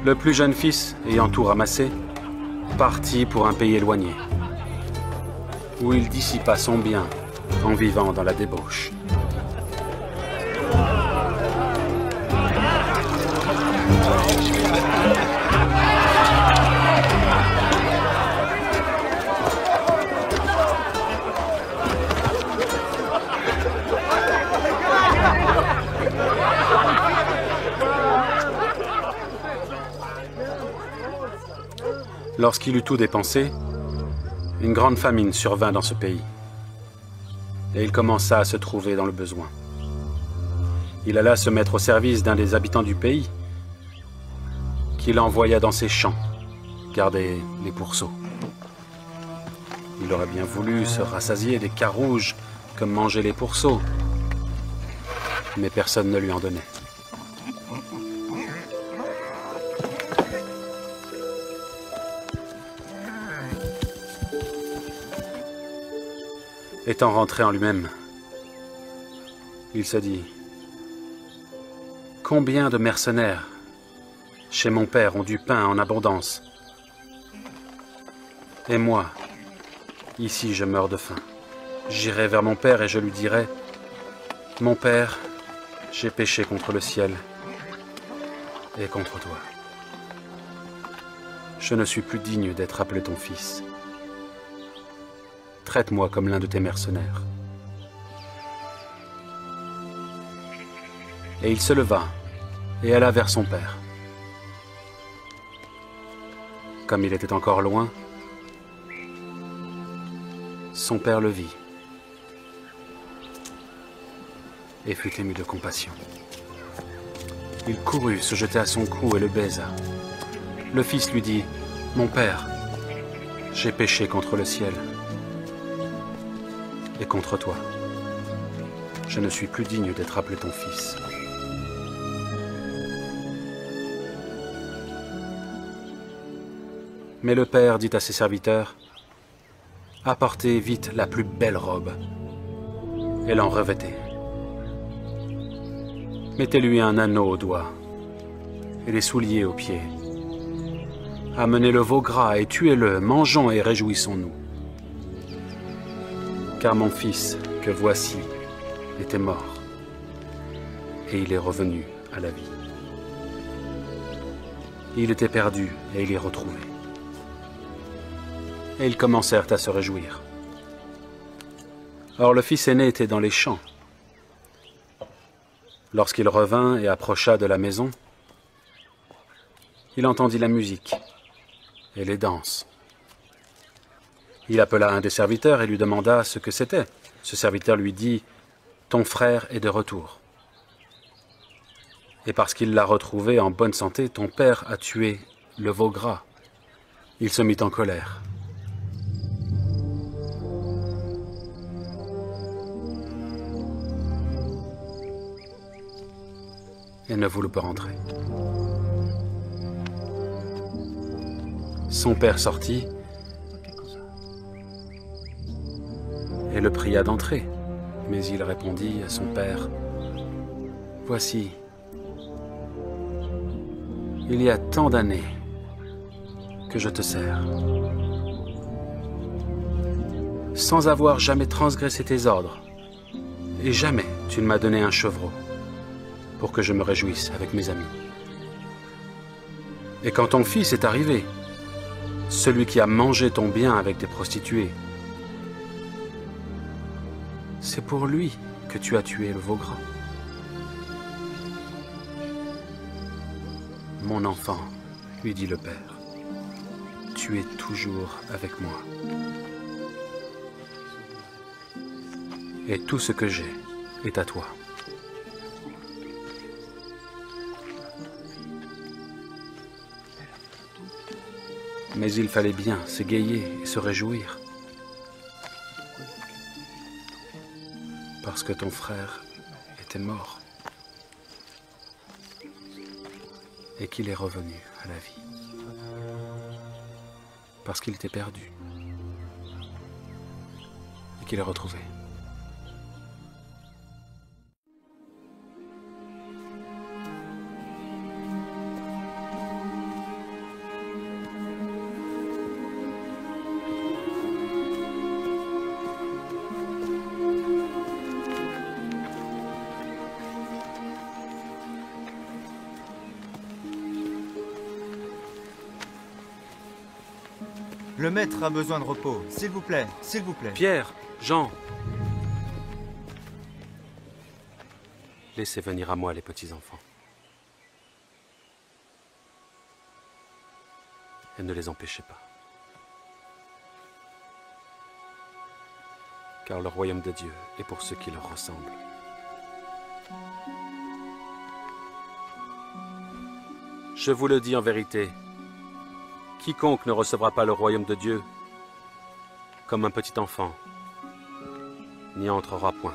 le plus jeune fils, ayant tout ramassé, partit pour un pays éloigné, où il dissipa son bien en vivant dans la débauche. Lorsqu'il eut tout dépensé, une grande famine survint dans ce pays, et il commença à se trouver dans le besoin. Il alla se mettre au service d'un des habitants du pays, qu'il envoya dans ses champs, garder les pourceaux. Il aurait bien voulu se rassasier des carouges comme mangeaient les pourceaux, mais personne ne lui en donnait. Étant rentré en lui-même, il se dit, « Combien de mercenaires chez mon père ont du pain en abondance, et moi, ici je meurs de faim. J'irai vers mon père et je lui dirai, « Mon père, j'ai péché contre le ciel et contre toi. Je ne suis plus digne d'être appelé ton fils. Traite-moi comme l'un de tes mercenaires. » Et il se leva et alla vers son père. Comme il était encore loin, son père le vit et fut ému de compassion. Il courut, se jeta à son cou et le baisa. Le fils lui dit, « Mon père, j'ai péché contre le ciel et contre toi. Je ne suis plus digne d'être appelé ton fils. » Mais le père dit à ses serviteurs, « Apportez vite la plus belle robe et l'en revêtez. Mettez-lui un anneau au doigt et les souliers aux pieds. Amenez le veau gras et tuez-le, mangeons et réjouissons-nous. Car mon fils, que voici, était mort, et il est revenu à la vie. Il était perdu, et il est retrouvé. » Et ils commencèrent à se réjouir. Or le fils aîné était dans les champs. Lorsqu'il revint et approcha de la maison, il entendit la musique et les danses. Il appela un des serviteurs et lui demanda ce que c'était. Ce serviteur lui dit, « Ton frère est de retour. Et parce qu'il l'a retrouvé en bonne santé, ton père a tué le veau gras. » Il se mit en colère. Et ne voulut pas rentrer. Son père sortit et le pria d'entrer. Mais il répondit à son père, « Voici, il y a tant d'années que je te sers, sans avoir jamais transgressé tes ordres, et jamais tu ne m'as donné un chevreau. pour que je me réjouisse avec mes amis. Et quand ton fils est arrivé, celui qui a mangé ton bien avec des prostituées, c'est pour lui que tu as tué le veau gras. Mon enfant, lui dit le père, tu es toujours avec moi. Et tout ce que j'ai est à toi. Mais il fallait bien s'égayer et se réjouir. Parce que ton frère était mort. Et qu'il est revenu à la vie. Parce qu'il était perdu. Et qu'il est retrouvé. Le maître a besoin de repos. S'il vous plaît, s'il vous plaît. Pierre, Jean. Laissez venir à moi les petits-enfants. Et ne les empêchez pas. Car le royaume de Dieu est pour ceux qui leur ressemblent. Je vous le dis en vérité, quiconque ne recevra pas le royaume de Dieu comme un petit enfant n'y entrera point.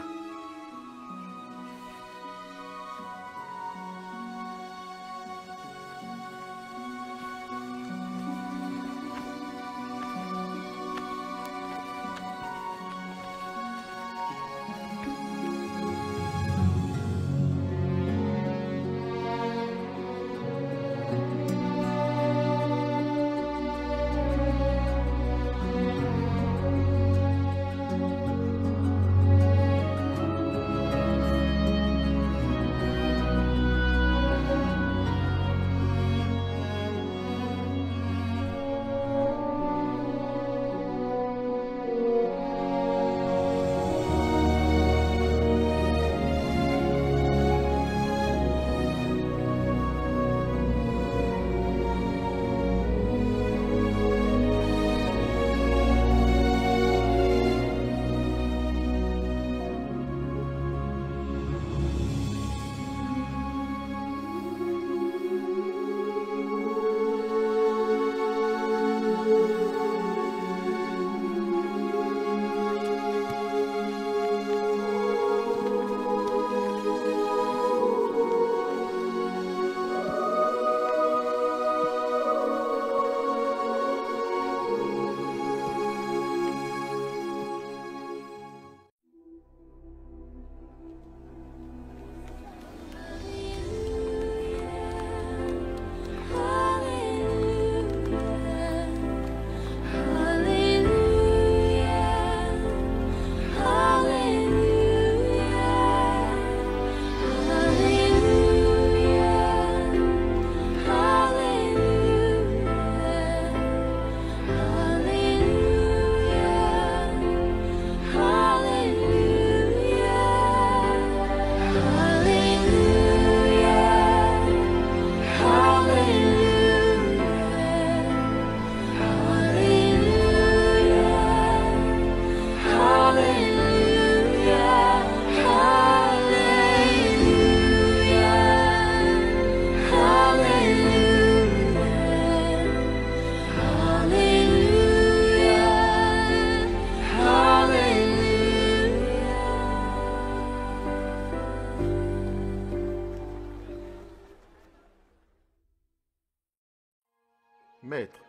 Maître,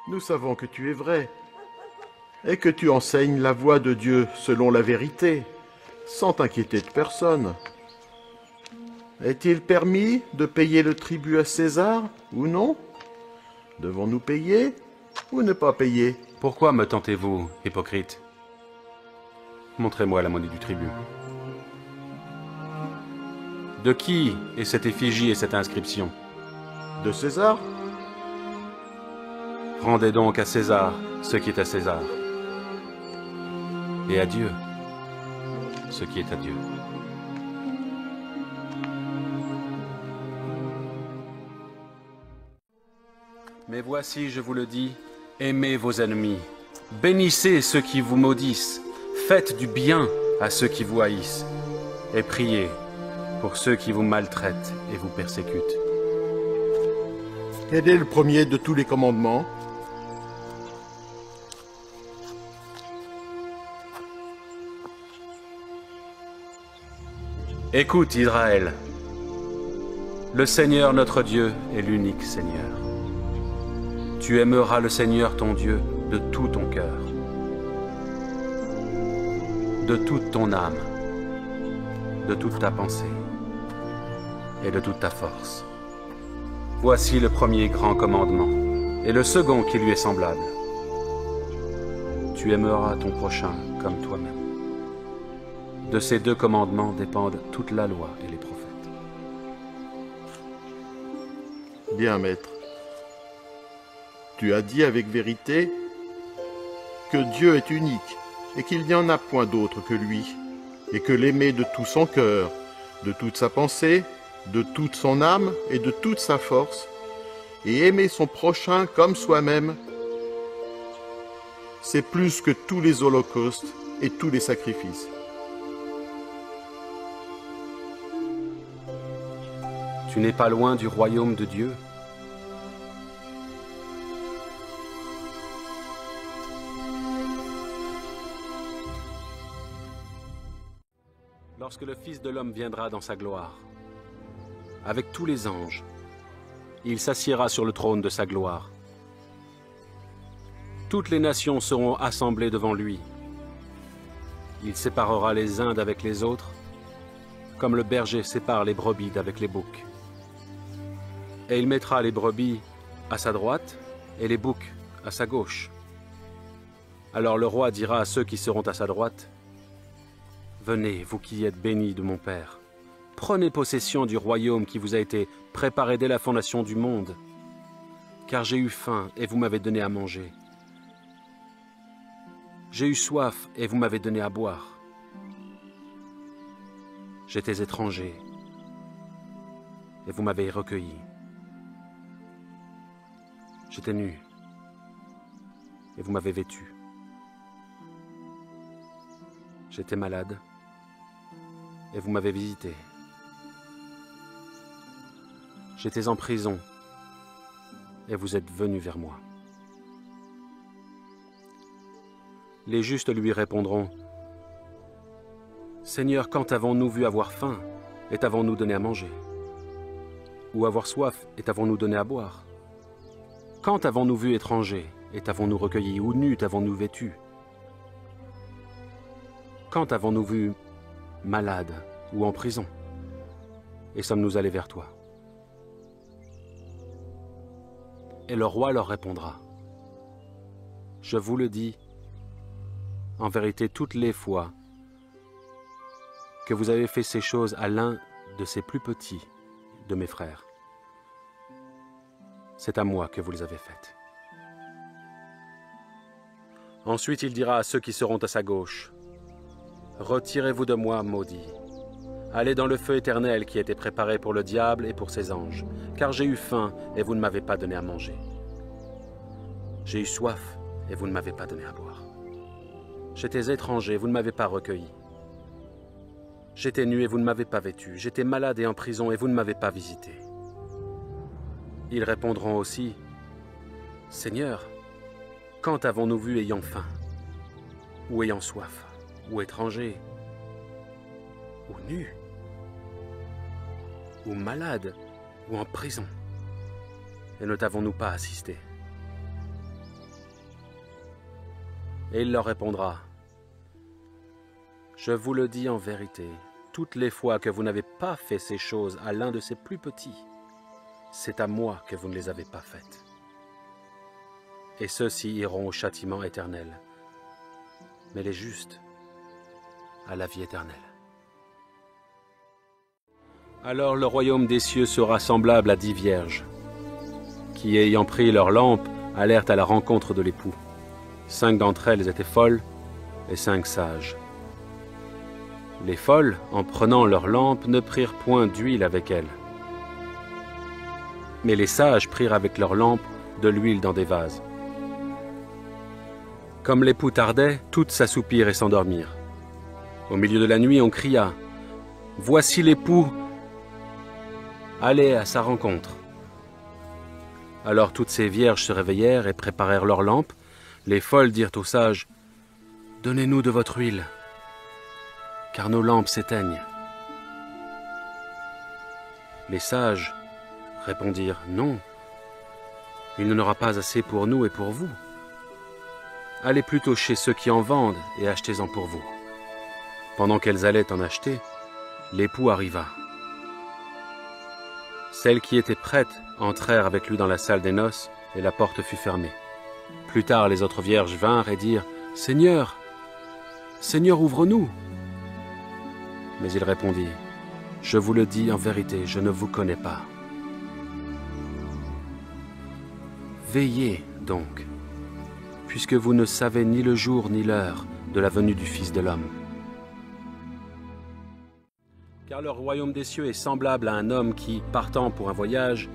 nous savons que tu es vrai, et que tu enseignes la voie de Dieu selon la vérité, sans t'inquiéter de personne. Est-il permis de payer le tribut à César, ou non? Devons-nous payer, ou ne pas payer? Pourquoi me tentez-vous, hypocrite? Montrez-moi la monnaie du tribut. De qui est cette effigie et cette inscription? De César? Rendez donc à César ce qui est à César, et à Dieu ce qui est à Dieu. Mais voici, je vous le dis, aimez vos ennemis, bénissez ceux qui vous maudissent, faites du bien à ceux qui vous haïssent, et priez pour ceux qui vous maltraitent et vous persécutent. Quel est le premier de tous les commandements? Écoute, Israël, le Seigneur notre Dieu est l'unique Seigneur. Tu aimeras le Seigneur ton Dieu de tout ton cœur, de toute ton âme, de toute ta pensée et de toute ta force. Voici le premier grand commandement et le second qui lui est semblable. Tu aimeras ton prochain comme toi-même. De ces deux commandements dépendent toute la loi et les prophètes. Bien, maître. Tu as dit avec vérité que Dieu est unique et qu'il n'y en a point d'autre que lui, et que l'aimer de tout son cœur, de toute sa pensée, de toute son âme et de toute sa force, et aimer son prochain comme soi-même, c'est plus que tous les holocaustes et tous les sacrifices. Tu n'es pas loin du royaume de Dieu. Lorsque le Fils de l'homme viendra dans sa gloire, avec tous les anges, il s'assiera sur le trône de sa gloire. Toutes les nations seront assemblées devant lui. Il séparera les uns d'avec les autres, comme le berger sépare les brebis d'avec les boucs. Et il mettra les brebis à sa droite et les boucs à sa gauche. Alors le roi dira à ceux qui seront à sa droite, « Venez, vous qui êtes bénis de mon Père, prenez possession du royaume qui vous a été préparé dès la fondation du monde, car j'ai eu faim et vous m'avez donné à manger. J'ai eu soif et vous m'avez donné à boire. J'étais étranger et vous m'avez recueilli. J'étais nu et vous m'avez vêtu. J'étais malade et vous m'avez visité. J'étais en prison et vous êtes venus vers moi. » Les justes lui répondront, « Seigneur, quand avons-nous vu avoir faim et t'avons-nous donné à manger? Ou avoir soif et t'avons-nous donné à boire? Quand avons-nous vu étranger et t'avons-nous recueilli? Ou nu t'avons-nous vêtu? Quand avons-nous vu malade ou en prison et sommes-nous allés vers toi? » Et le roi leur répondra, « Je vous le dis, en vérité, toutes les fois que vous avez fait ces choses à l'un de ces plus petits de mes frères, c'est à moi que vous les avez faites. » Ensuite, il dira à ceux qui seront à sa gauche, « Retirez-vous de moi, maudits. Allez dans le feu éternel qui a été préparé pour le diable et pour ses anges, car j'ai eu faim et vous ne m'avez pas donné à manger. J'ai eu soif et vous ne m'avez pas donné à boire. J'étais étranger, vous ne m'avez pas recueilli. J'étais nu et vous ne m'avez pas vêtu. J'étais malade et en prison et vous ne m'avez pas visité. » Ils répondront aussi, « Seigneur, quand avons-nous vu ayant faim, ou ayant soif, ou étranger, ou nu, ou malade, ou en prison, et ne t'avons-nous pas assisté? » Et il leur répondra, « Je vous le dis en vérité, toutes les fois que vous n'avez pas fait ces choses à l'un de ces plus petits, c'est à moi que vous ne les avez pas faites. Et ceux-ci iront au châtiment éternel, mais les justes à la vie éternelle. » Alors le royaume des cieux sera semblable à 10 vierges, qui, ayant pris leurs lampes, allèrent à la rencontre de l'époux. 5 d'entre elles étaient folles et 5 sages. Les folles, en prenant leurs lampes, ne prirent point d'huile avec elles. Mais les sages prirent avec leurs lampes de l'huile dans des vases. Comme l'époux tardait, toutes s'assoupirent et s'endormirent. Au milieu de la nuit, on cria « Voici l'époux, allez à sa rencontre !» Alors toutes ces vierges se réveillèrent et préparèrent leurs lampes. Les folles dirent aux sages « Donnez-nous de votre huile, car nos lampes s'éteignent. » Les sages répondirent « Non, il n'en aura pas assez pour nous et pour vous. Allez plutôt chez ceux qui en vendent et achetez-en pour vous. » Pendant qu'elles allaient en acheter, l'époux arriva. Celles qui étaient prêtes entrèrent avec lui dans la salle des noces, et la porte fut fermée. Plus tard, les autres vierges vinrent et dirent « Seigneur, Seigneur, ouvre-nous !» Mais il répondit « Je vous le dis en vérité, je ne vous connais pas. » Veillez donc, puisque vous ne savez ni le jour ni l'heure de la venue du Fils de l'homme. Car le royaume des cieux est semblable à un homme qui, partant pour un voyage,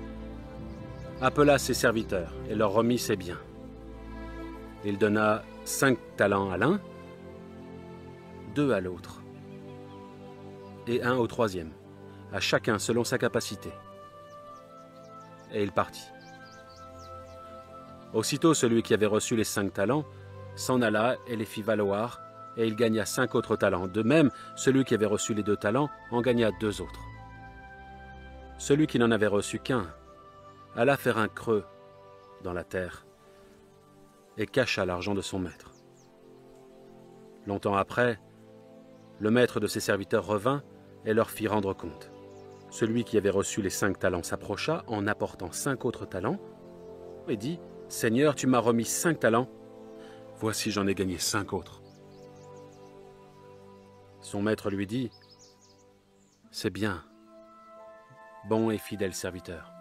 appela ses serviteurs et leur remit ses biens. Il donna 5 talents à l'un, 2 à l'autre, et 1 au troisième, à chacun selon sa capacité. Et il partit. Aussitôt, celui qui avait reçu les 5 talents s'en alla et les fit valoir, et il gagna 5 autres talents. De même, celui qui avait reçu les 2 talents en gagna 2 autres. Celui qui n'en avait reçu qu'un alla faire un creux dans la terre et cacha l'argent de son maître. Longtemps après, le maître de ses serviteurs revint et leur fit rendre compte. Celui qui avait reçu les 5 talents s'approcha en apportant 5 autres talents et dit « Seigneur, tu m'as remis 5 talents, voici j'en ai gagné 5 autres. » Son maître lui dit « C'est bien, bon et fidèle serviteur.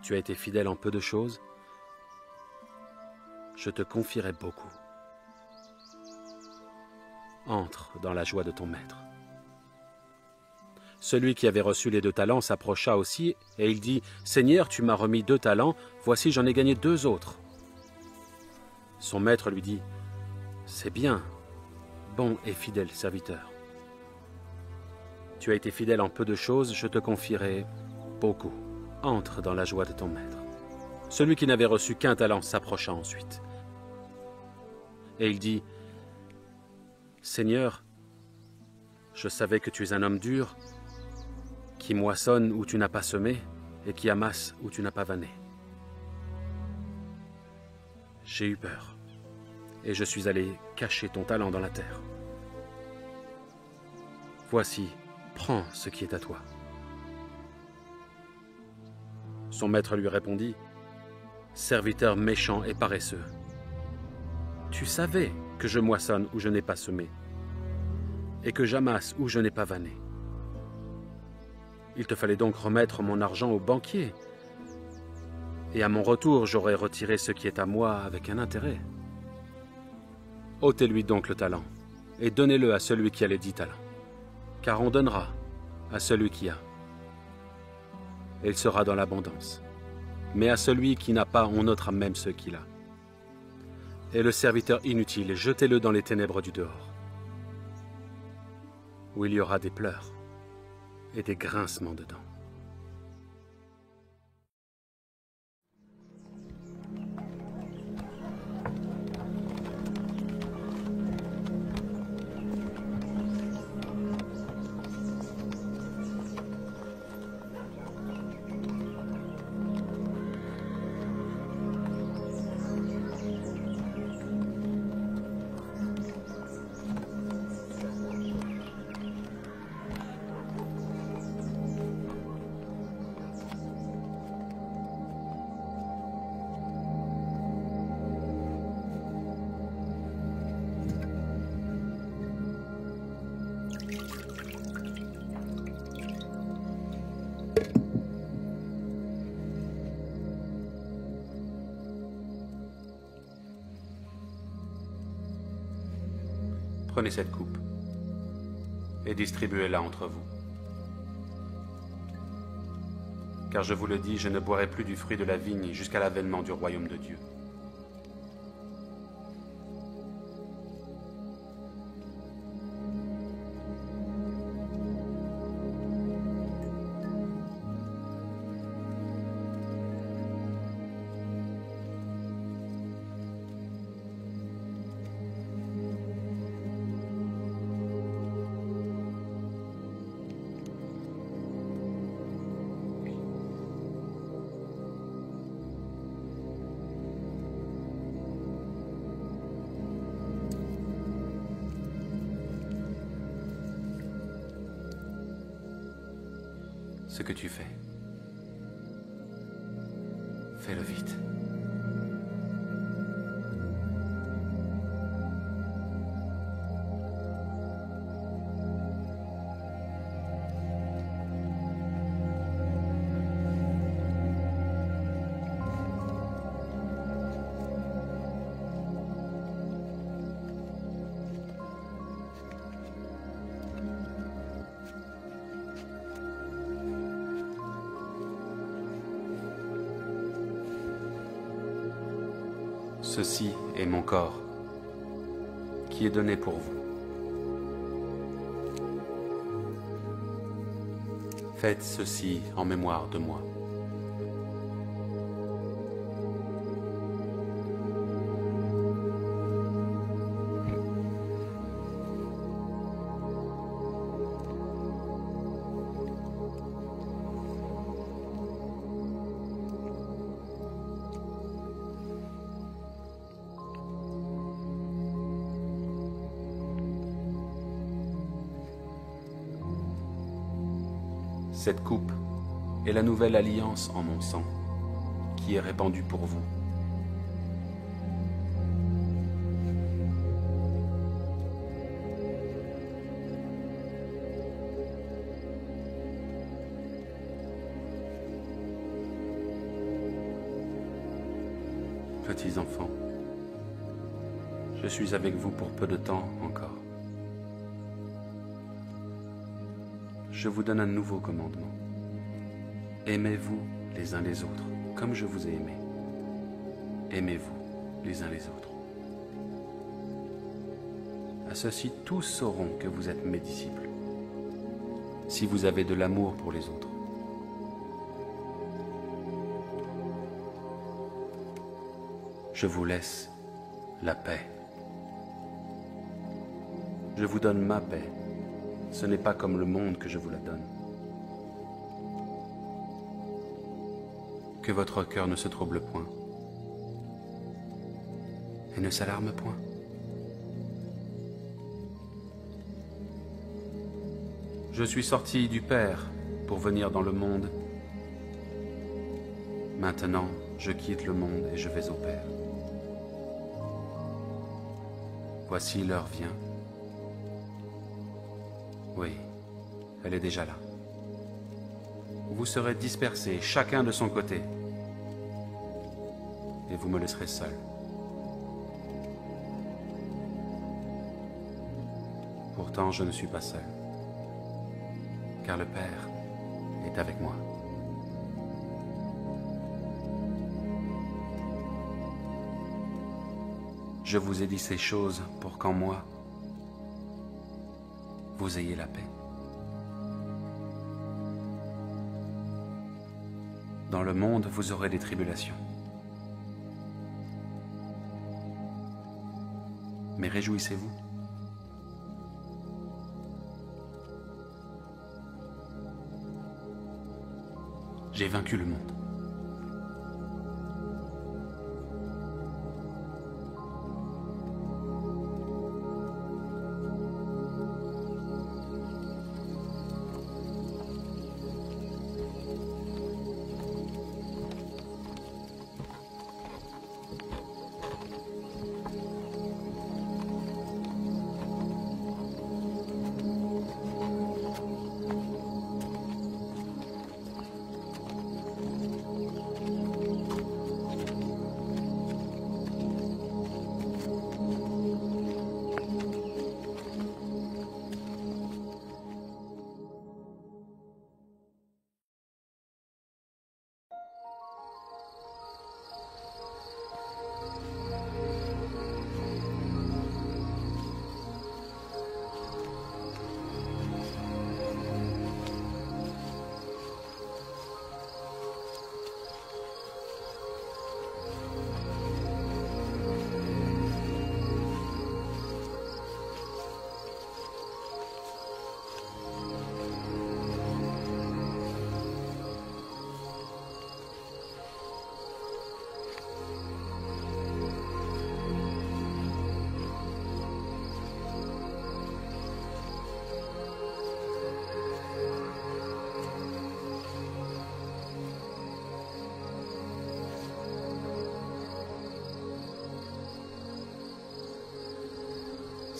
Tu as été fidèle en peu de choses, je te confierai beaucoup. Entre dans la joie de ton maître. » Celui qui avait reçu les 2 talents s'approcha aussi, et il dit « Seigneur, tu m'as remis 2 talents, voici j'en ai gagné 2 autres. » Son maître lui dit « C'est bien, bon et fidèle serviteur. Tu as été fidèle en peu de choses, je te confierai beaucoup. Entre dans la joie de ton maître. » Celui qui n'avait reçu qu'un talent s'approcha ensuite. Et il dit « Seigneur, je savais que tu es un homme dur, qui moissonne où tu n'as pas semé et qui amasse où tu n'as pas vanné. J'ai eu peur, et je suis allé cacher ton talent dans la terre. Voici, prends ce qui est à toi. » Son maître lui répondit « Serviteur méchant et paresseux, tu savais que je moissonne où je n'ai pas semé, et que j'amasse où je n'ai pas vanné. Il te fallait donc remettre mon argent au banquier, et à mon retour j'aurais retiré ce qui est à moi avec un intérêt. Ôtez-lui donc le talent, et donnez-le à celui qui a les 10 talents, car on donnera à celui qui a, et il sera dans l'abondance. Mais à celui qui n'a pas, on ôtera même ce qu'il a. Et le serviteur inutile, jetez-le dans les ténèbres du dehors, où il y aura des pleurs et des grincements de dents. Prenez cette coupe et distribuez-la entre vous. Car je vous le dis, je ne boirai plus du fruit de la vigne jusqu'à l'avènement du royaume de Dieu. Ce que tu fais, fais-le vite. Ceci est mon corps, qui est donné pour vous. Faites ceci en mémoire de moi. Cette coupe est la nouvelle alliance en mon sang, qui est répandue pour vous. Petits enfants, je suis avec vous pour peu de temps encore. Je vous donne un nouveau commandement. Aimez-vous les uns les autres, comme je vous ai aimé. Aimez-vous les uns les autres. À ceci, tous sauront que vous êtes mes disciples, si vous avez de l'amour pour les autres. Je vous laisse la paix. Je vous donne ma paix. Ce n'est pas comme le monde que je vous la donne. Que votre cœur ne se trouble point et ne s'alarme point. Je suis sorti du Père pour venir dans le monde. Maintenant, je quitte le monde et je vais au Père. Voici l'heure vient. Oui, elle est déjà là. Vous serez dispersés, chacun de son côté, et vous me laisserez seul. Pourtant, je ne suis pas seul, car le Père est avec moi. Je vous ai dit ces choses pour qu'en moi, vous ayez la paix. Dans le monde, vous aurez des tribulations. Mais réjouissez-vous. J'ai vaincu le monde.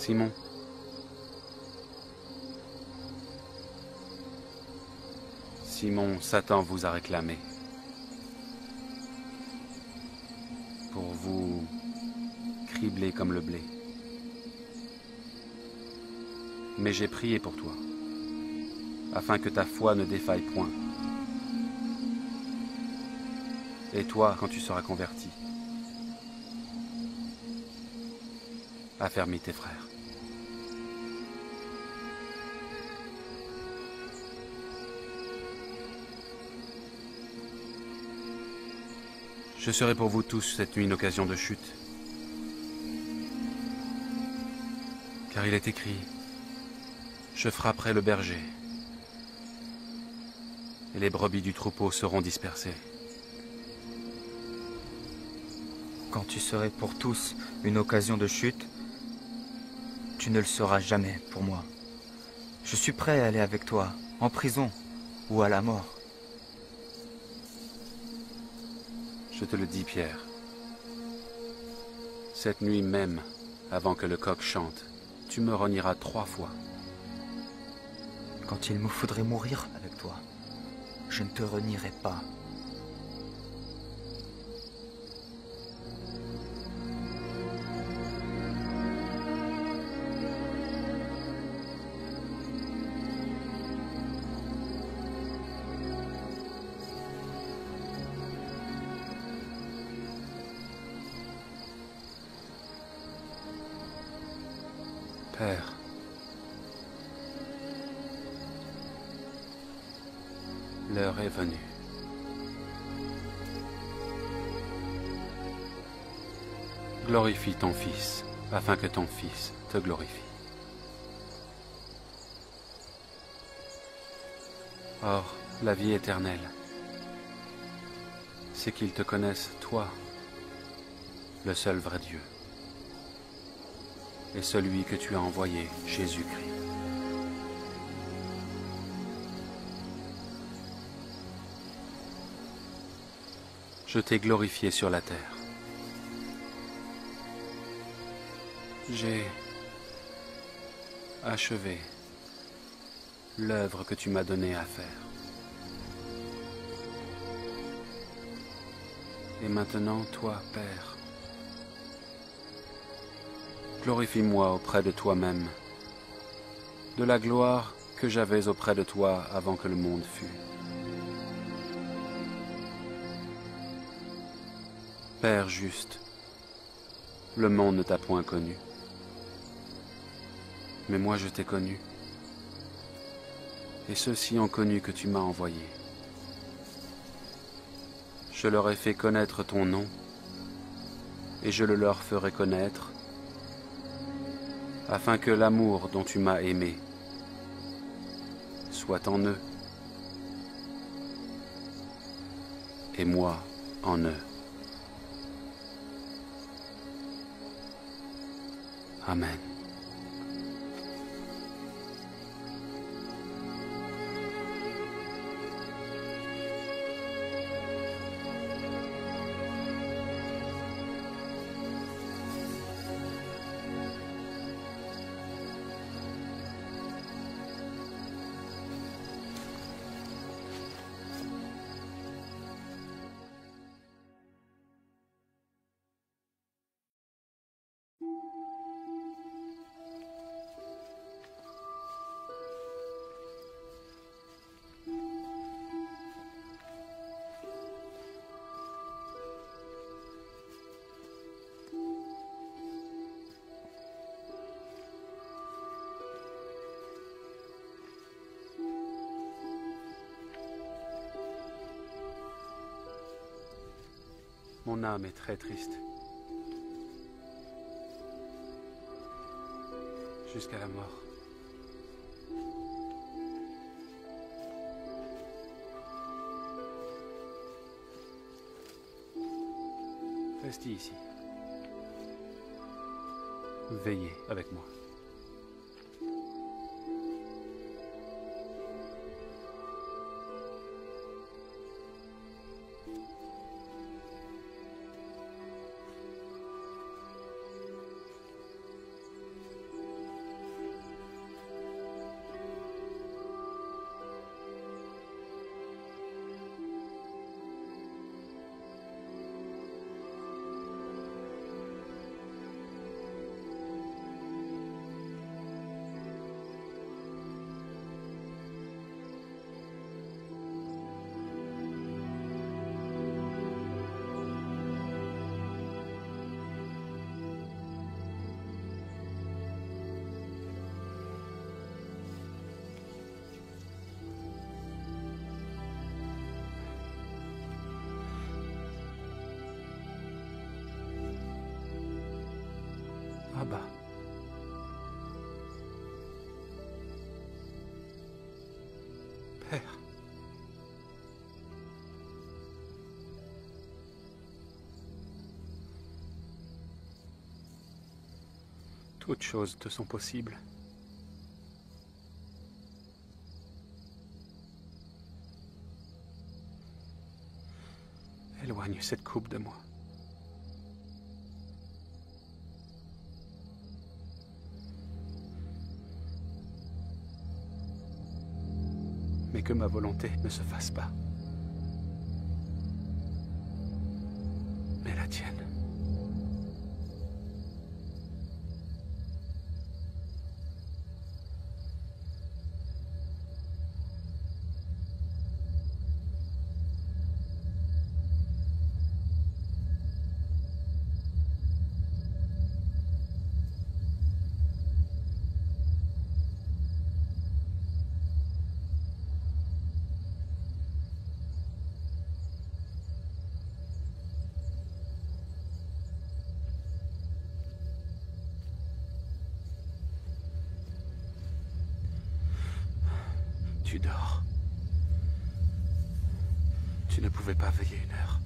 Simon. Simon, Satan vous a réclamé. Pour vous cribler comme le blé. Mais j'ai prié pour toi, afin que ta foi ne défaille point. Et toi, quand tu seras converti, affermis tes frères. Je serai pour vous tous cette nuit une occasion de chute. Car il est écrit, je frapperai le berger, et les brebis du troupeau seront dispersées. Quand tu serais pour tous une occasion de chute, tu ne le seras jamais pour moi. Je suis prêt à aller avec toi, en prison ou à la mort. Je te le dis, Pierre. Cette nuit même, avant que le coq chante, tu me renieras 3 fois. Quand il me faudrait mourir avec toi, je ne te renierai pas. Père, l'heure est venue. Glorifie ton Fils, afin que ton Fils te glorifie. Or, la vie éternelle, c'est qu'ils te connaissent, toi, le seul vrai Dieu, et celui que tu as envoyé, Jésus-Christ. Je t'ai glorifié sur la terre. J'ai achevé l'œuvre que tu m'as donnée à faire. Et maintenant, toi, Père, glorifie-moi auprès de toi-même, de la gloire que j'avais auprès de toi avant que le monde fût. Père juste, le monde ne t'a point connu, mais moi je t'ai connu, et ceux-ci ont connu que tu m'as envoyé. Je leur ai fait connaître ton nom, et je le leur ferai connaître, afin que l'amour dont tu m'as aimé soit en eux, et moi en eux. Amen. Mon âme est très triste. Jusqu'à la mort. Restez ici. Veillez avec moi. Toutes choses te sont possibles. Éloigne cette coupe de moi. Mais que ma volonté ne se fasse pas. Mais la tienne. Tu dors. Tu ne pouvais pas veiller une heure.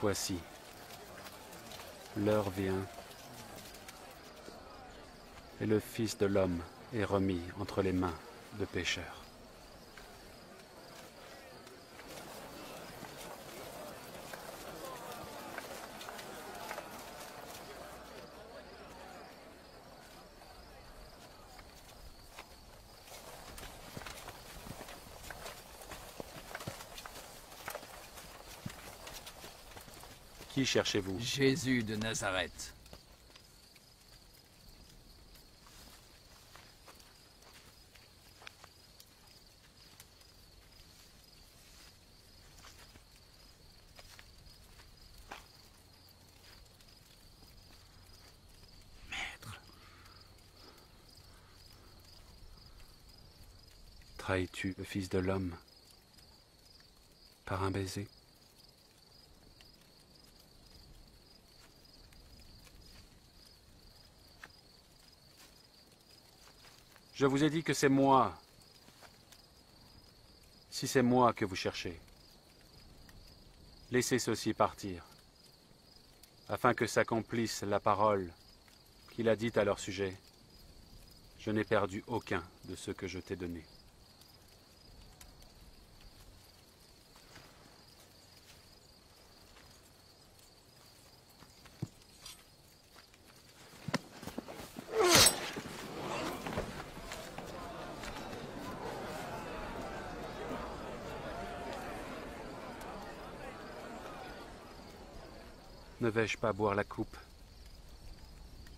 Voici, l'heure vient, et le Fils de l'homme est remis entre les mains de pécheurs. Qui cherchez-vous? Jésus de Nazareth. Maître. Trahis-tu le Fils de l'homme par un baiser? Je vous ai dit que c'est moi. Si c'est moi que vous cherchez, laissez ceux-ci partir, afin que s'accomplisse la parole qu'il a dite à leur sujet. Je n'ai perdu aucun de ceux que je t'ai donnés. Ne vais-je pas boire la coupe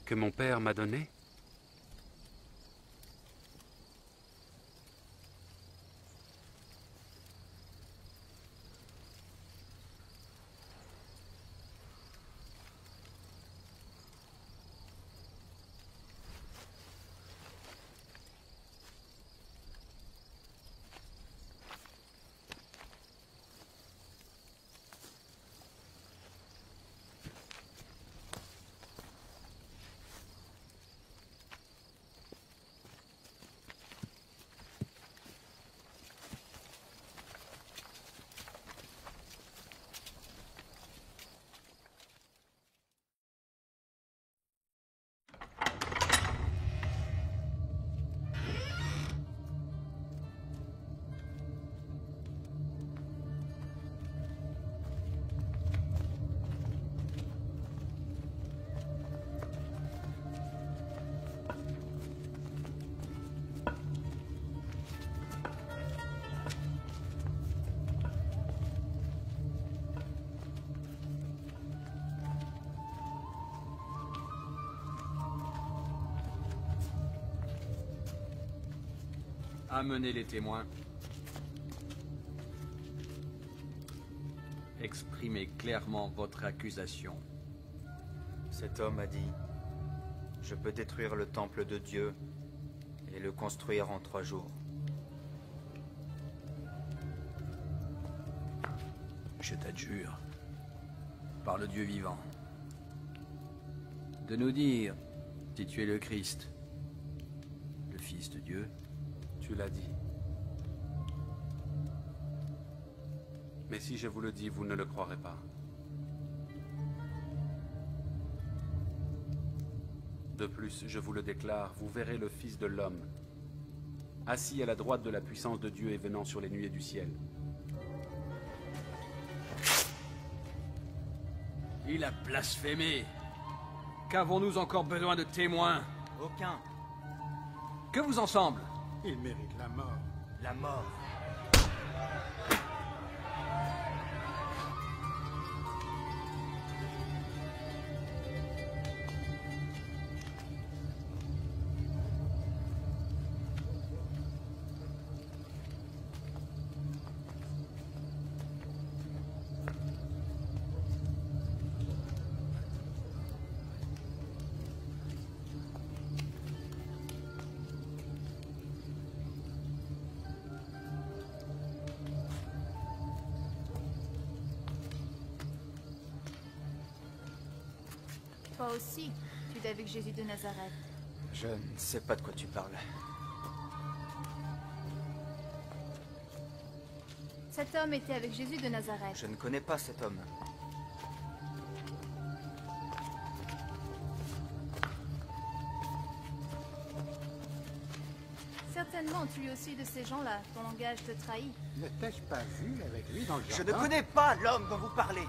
que mon père m'a donnée? Amenez les témoins. Exprimez clairement votre accusation. Cet homme a dit, je peux détruire le temple de Dieu et le construire en 3 jours. Je t'adjure, par le Dieu vivant, de nous dire si tu es le Christ, le Fils de Dieu. Tu l'as dit. Mais si je vous le dis, vous ne le croirez pas. De plus, je vous le déclare, vous verrez le Fils de l'homme, assis à la droite de la puissance de Dieu et venant sur les nuées du ciel. Il a blasphémé. Qu'avons-nous encore besoin de témoins? Aucun. Que vous en semble? Il mérite la mort. La mort. Toi aussi, tu es avec Jésus de Nazareth. Je ne sais pas de quoi tu parles. Cet homme était avec Jésus de Nazareth. Je ne connais pas cet homme. Certainement, tu es aussi de ces gens-là. Ton langage te trahit. Ne t'ai-je pas vu avec lui dans le jardin? Je ne connais pas l'homme dont vous parlez.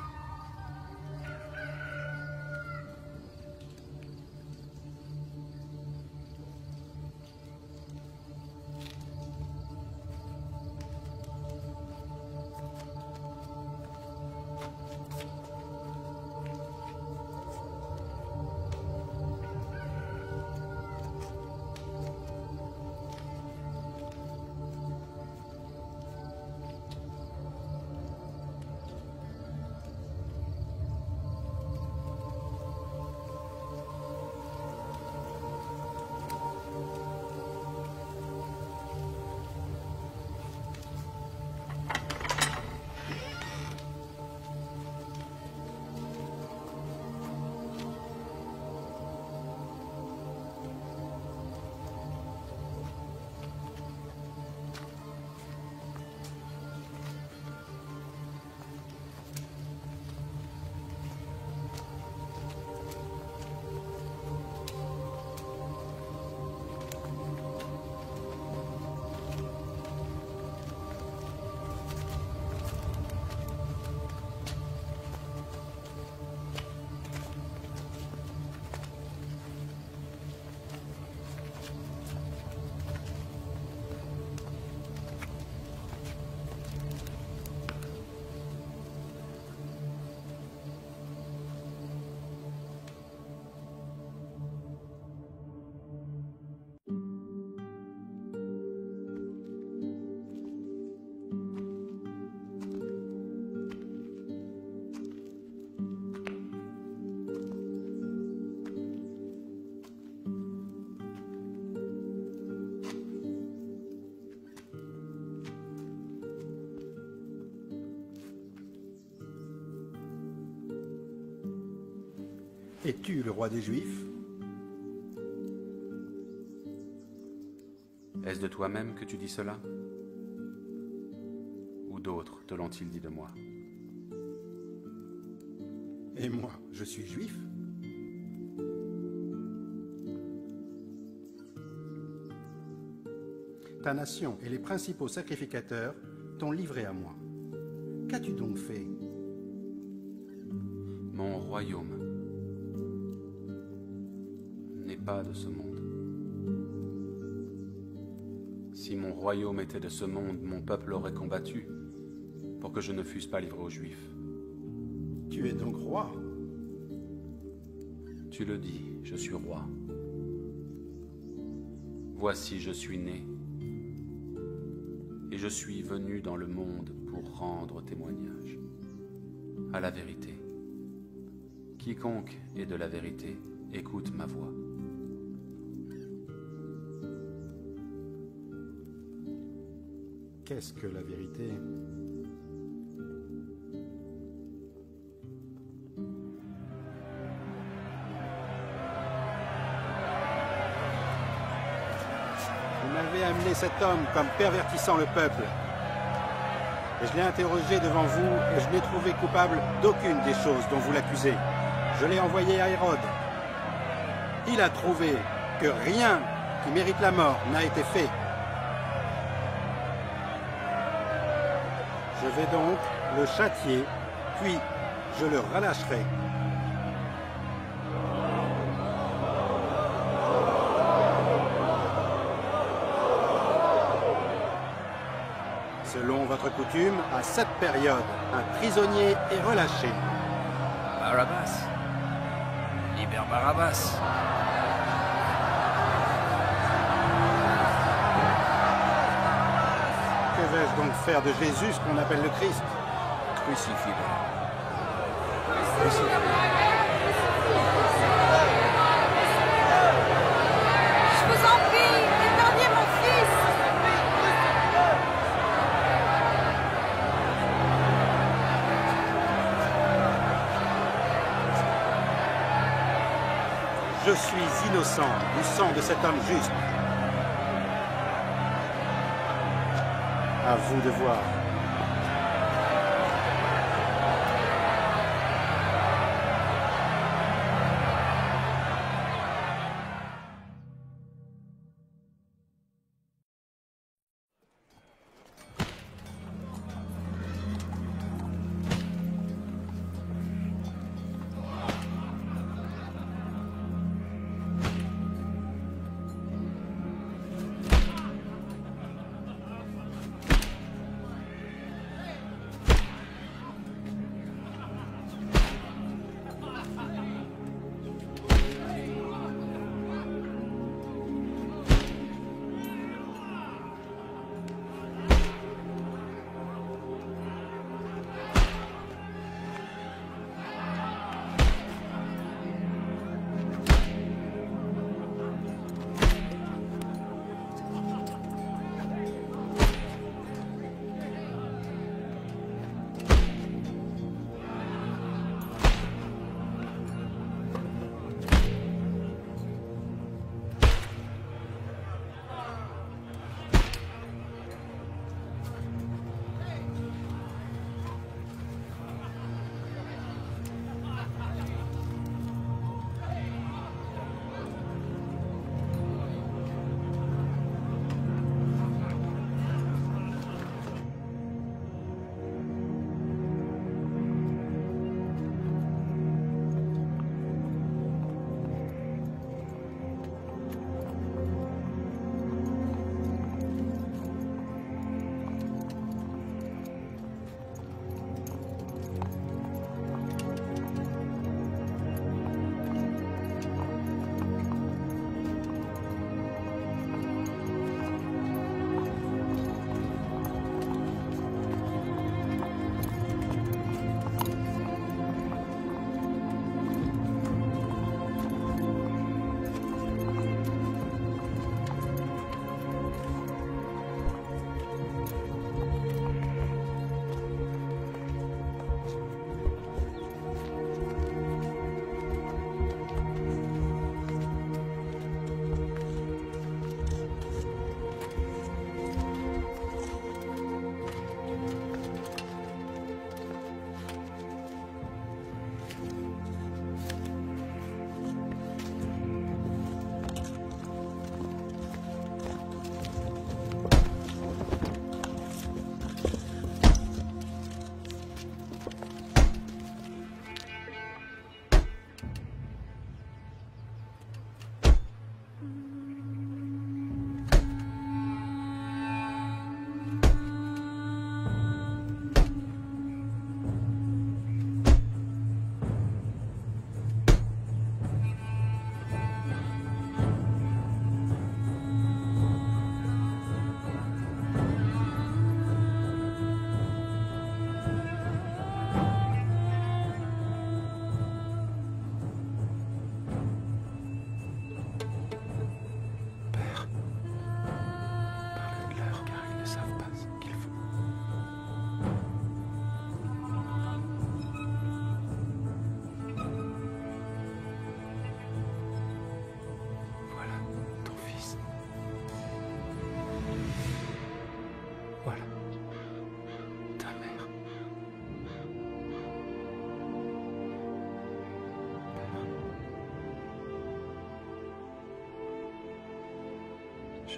Es-tu le roi des Juifs? Est-ce de toi-même que tu dis cela? Ou d'autres te l'ont-ils dit de moi? Et moi, je suis juif? Ta nation et les principaux sacrificateurs t'ont livré à moi. Qu'as-tu donc fait? Mon royaume n'est pas de ce monde. Si mon royaume était de ce monde, mon peuple aurait combattu pour que je ne fusse pas livré aux Juifs. Tu es donc roi? Tu le dis, je suis roi. Voici, je suis né, et je suis venu dans le monde pour rendre témoignage à la vérité. Quiconque est de la vérité, écoute ma voix. Qu'est-ce que la vérité? Vous m'avez amené cet homme comme pervertissant le peuple. Et je l'ai interrogé devant vous et je n'ai trouvé coupable d'aucune des choses dont vous l'accusez. Je l'ai envoyé à Hérode. Il a trouvé que rien qui mérite la mort n'a été fait. Je vais donc le châtier, puis je le relâcherai. Selon votre coutume, à cette période, un prisonnier est relâché. Barabbas. Libère Barabbas. Que vais-je donc faire de Jésus, ce qu'on appelle le Christ? Crucifie-le. Je vous en prie, épargnez mon fils. Je suis innocent du sang de cet homme juste. À vous de voir.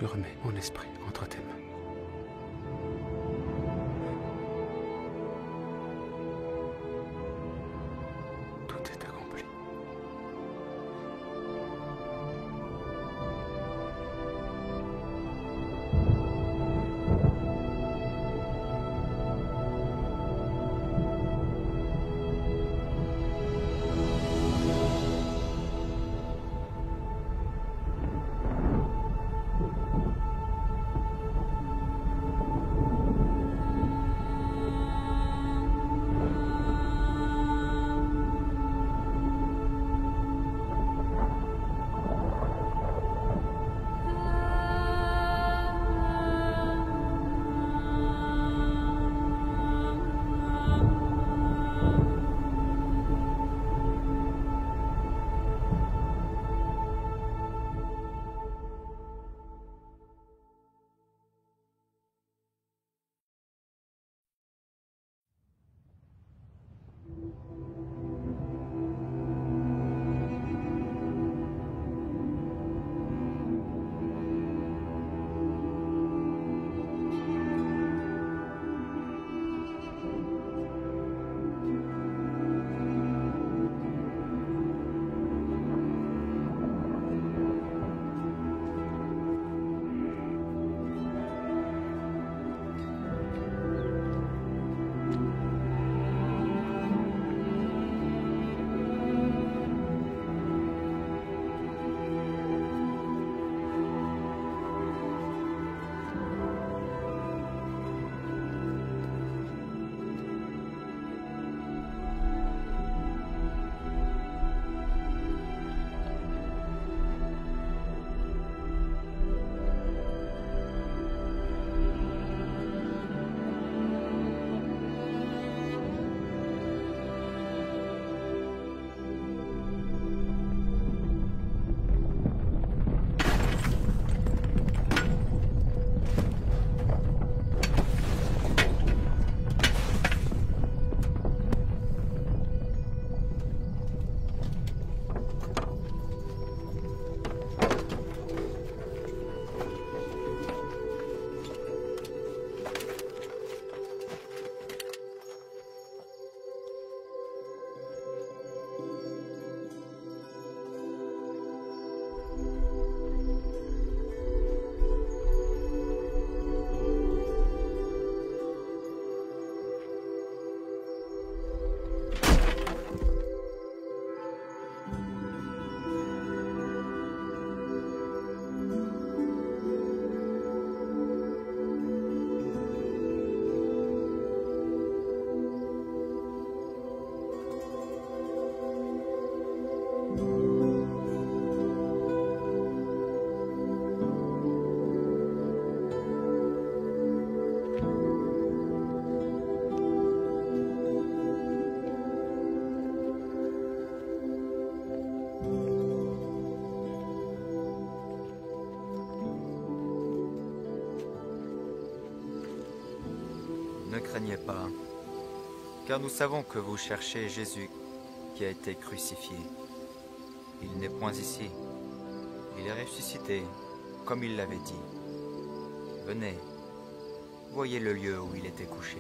Je remets mon esprit entre tes mains. Tout est accompli. Ne craignez pas, car nous savons que vous cherchez Jésus qui a été crucifié. Il n'est point ici. Il est ressuscité, comme il l'avait dit. Venez, voyez le lieu où il était couché.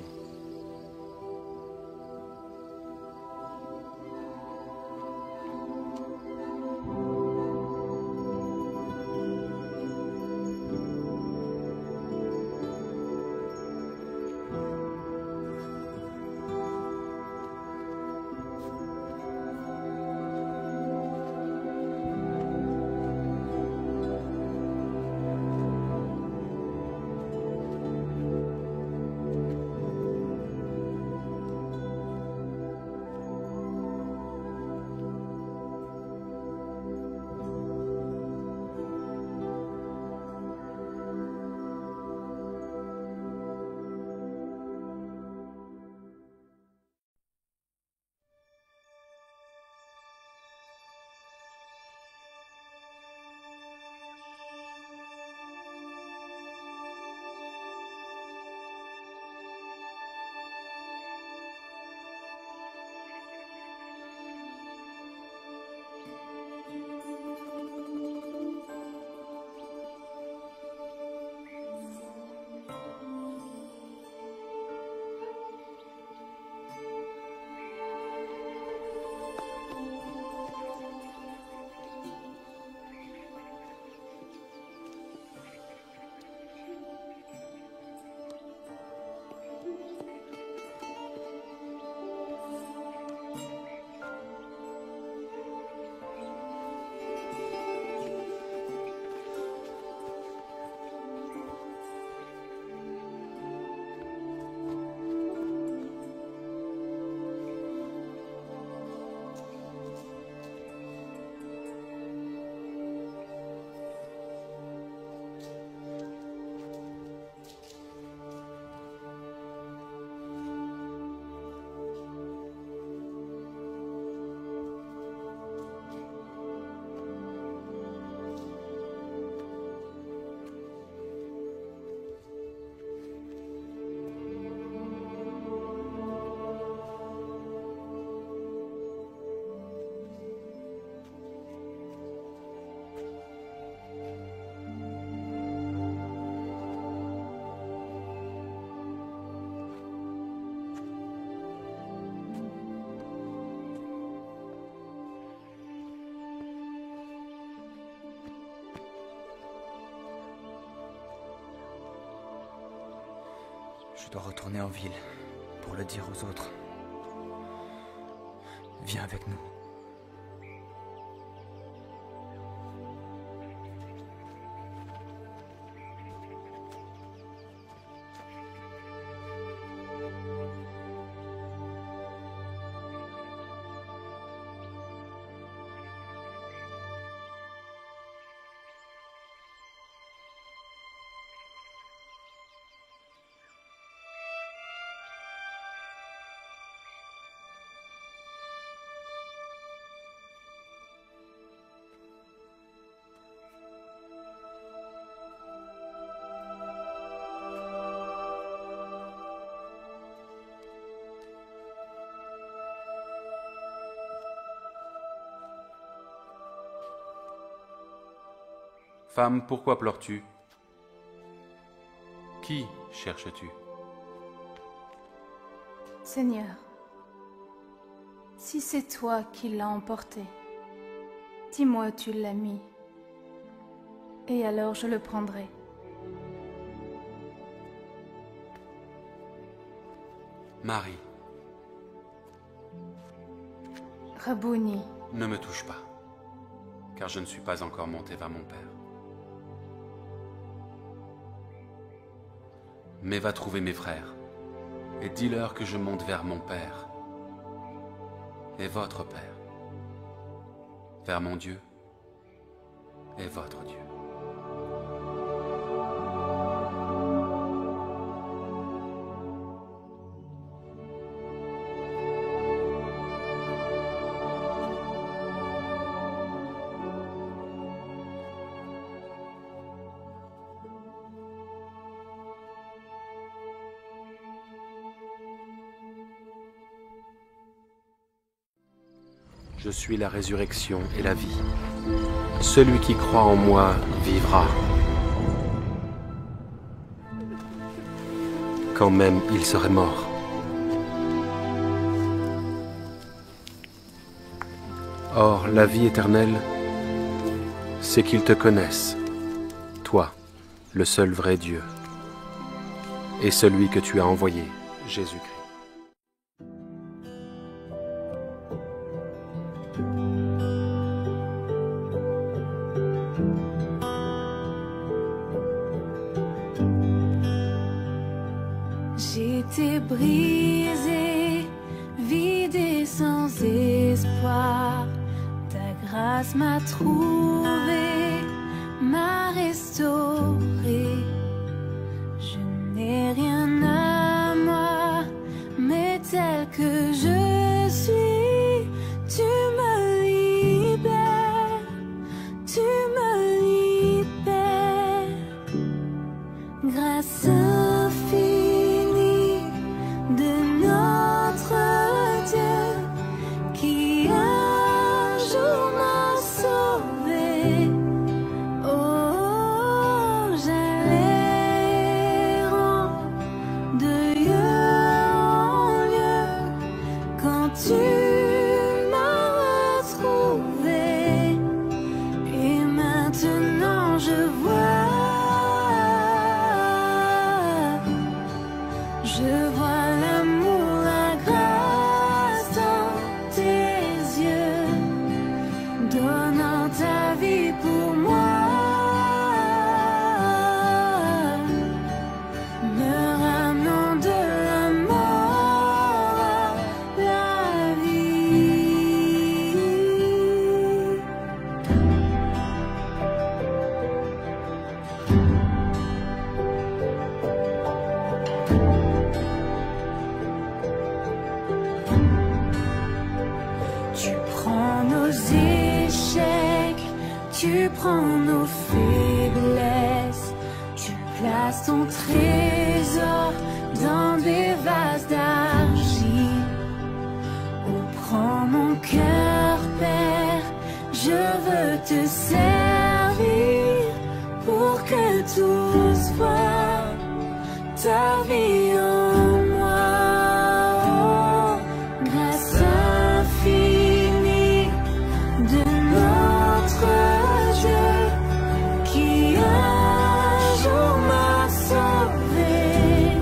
Je dois retourner en ville pour le dire aux autres. Viens avec nous. Femme, pourquoi pleures-tu? Qui cherches-tu? Seigneur, si c'est toi qui l'as emporté, dis-moi où tu l'as mis, et alors je le prendrai. Marie. Rabouni. Ne me touche pas, car je ne suis pas encore monté vers mon Père. Mais va trouver mes frères, et dis-leur que je monte vers mon Père et votre Père, vers mon Dieu et votre Dieu. Je suis la résurrection et la vie. Celui qui croit en moi vivra, quand même il serait mort. Or, la vie éternelle, c'est qu'ils te connaissent, toi, le seul vrai Dieu, et celui que tu as envoyé, Jésus-Christ. J'étais brisée, vide et sans espoir. Ta grâce m'a trouvée, m'a restaurée. Je n'ai rien à moi, mais tel que je suis, tu me libères, tu me libères. Grâce infinie de notre Dieu qui un jour m'a sauvé. Oh, j'allais de lieu en lieu quand tu m'as retrouvé. Et maintenant je vois l'amour, la grâce dans tes yeux, donnant ta vie pour moi, me ramenant de la mort à la vie. Tu prends nos échecs, tu prends nos faiblesses, tu places ton trésor dans des vases d'argile. Oh, prends mon cœur, Père, je veux te servir pour que tous voient ta vie en moi. Oh, grâce infinie de notre Dieu qui un jour m'a sauvé.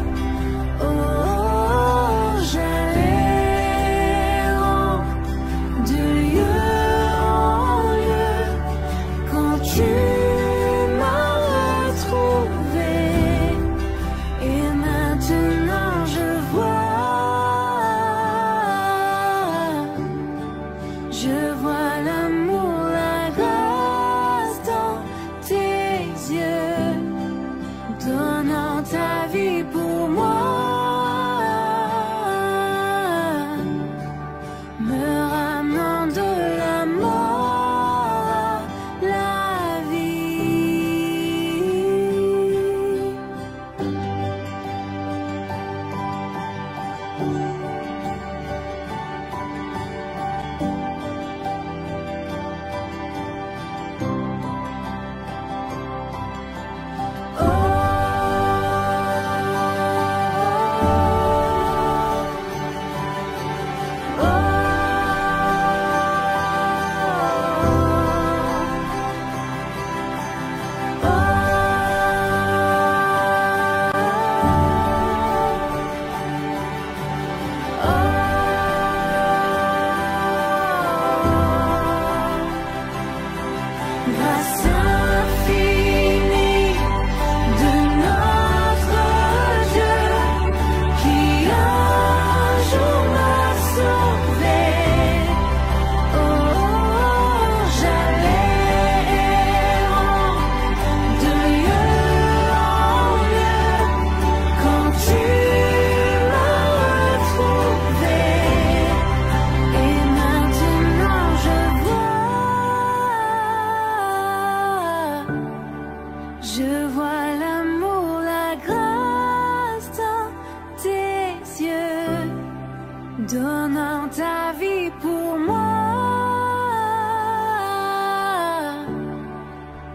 donnant ta vie pour moi,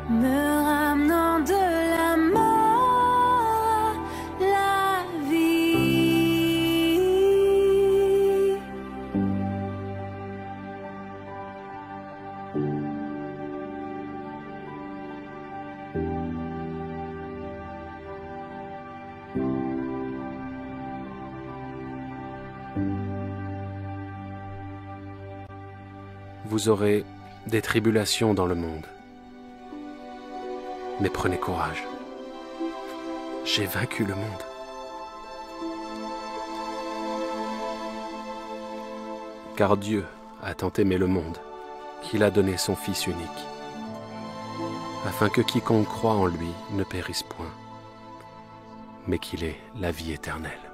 me ramenant de la mort à la vie. Vous aurez des tribulations dans le monde. Mais prenez courage. J'ai vaincu le monde. Car Dieu a tant aimé le monde qu'il a donné son Fils unique, afin que quiconque croit en lui ne périsse point, mais qu'il ait la vie éternelle.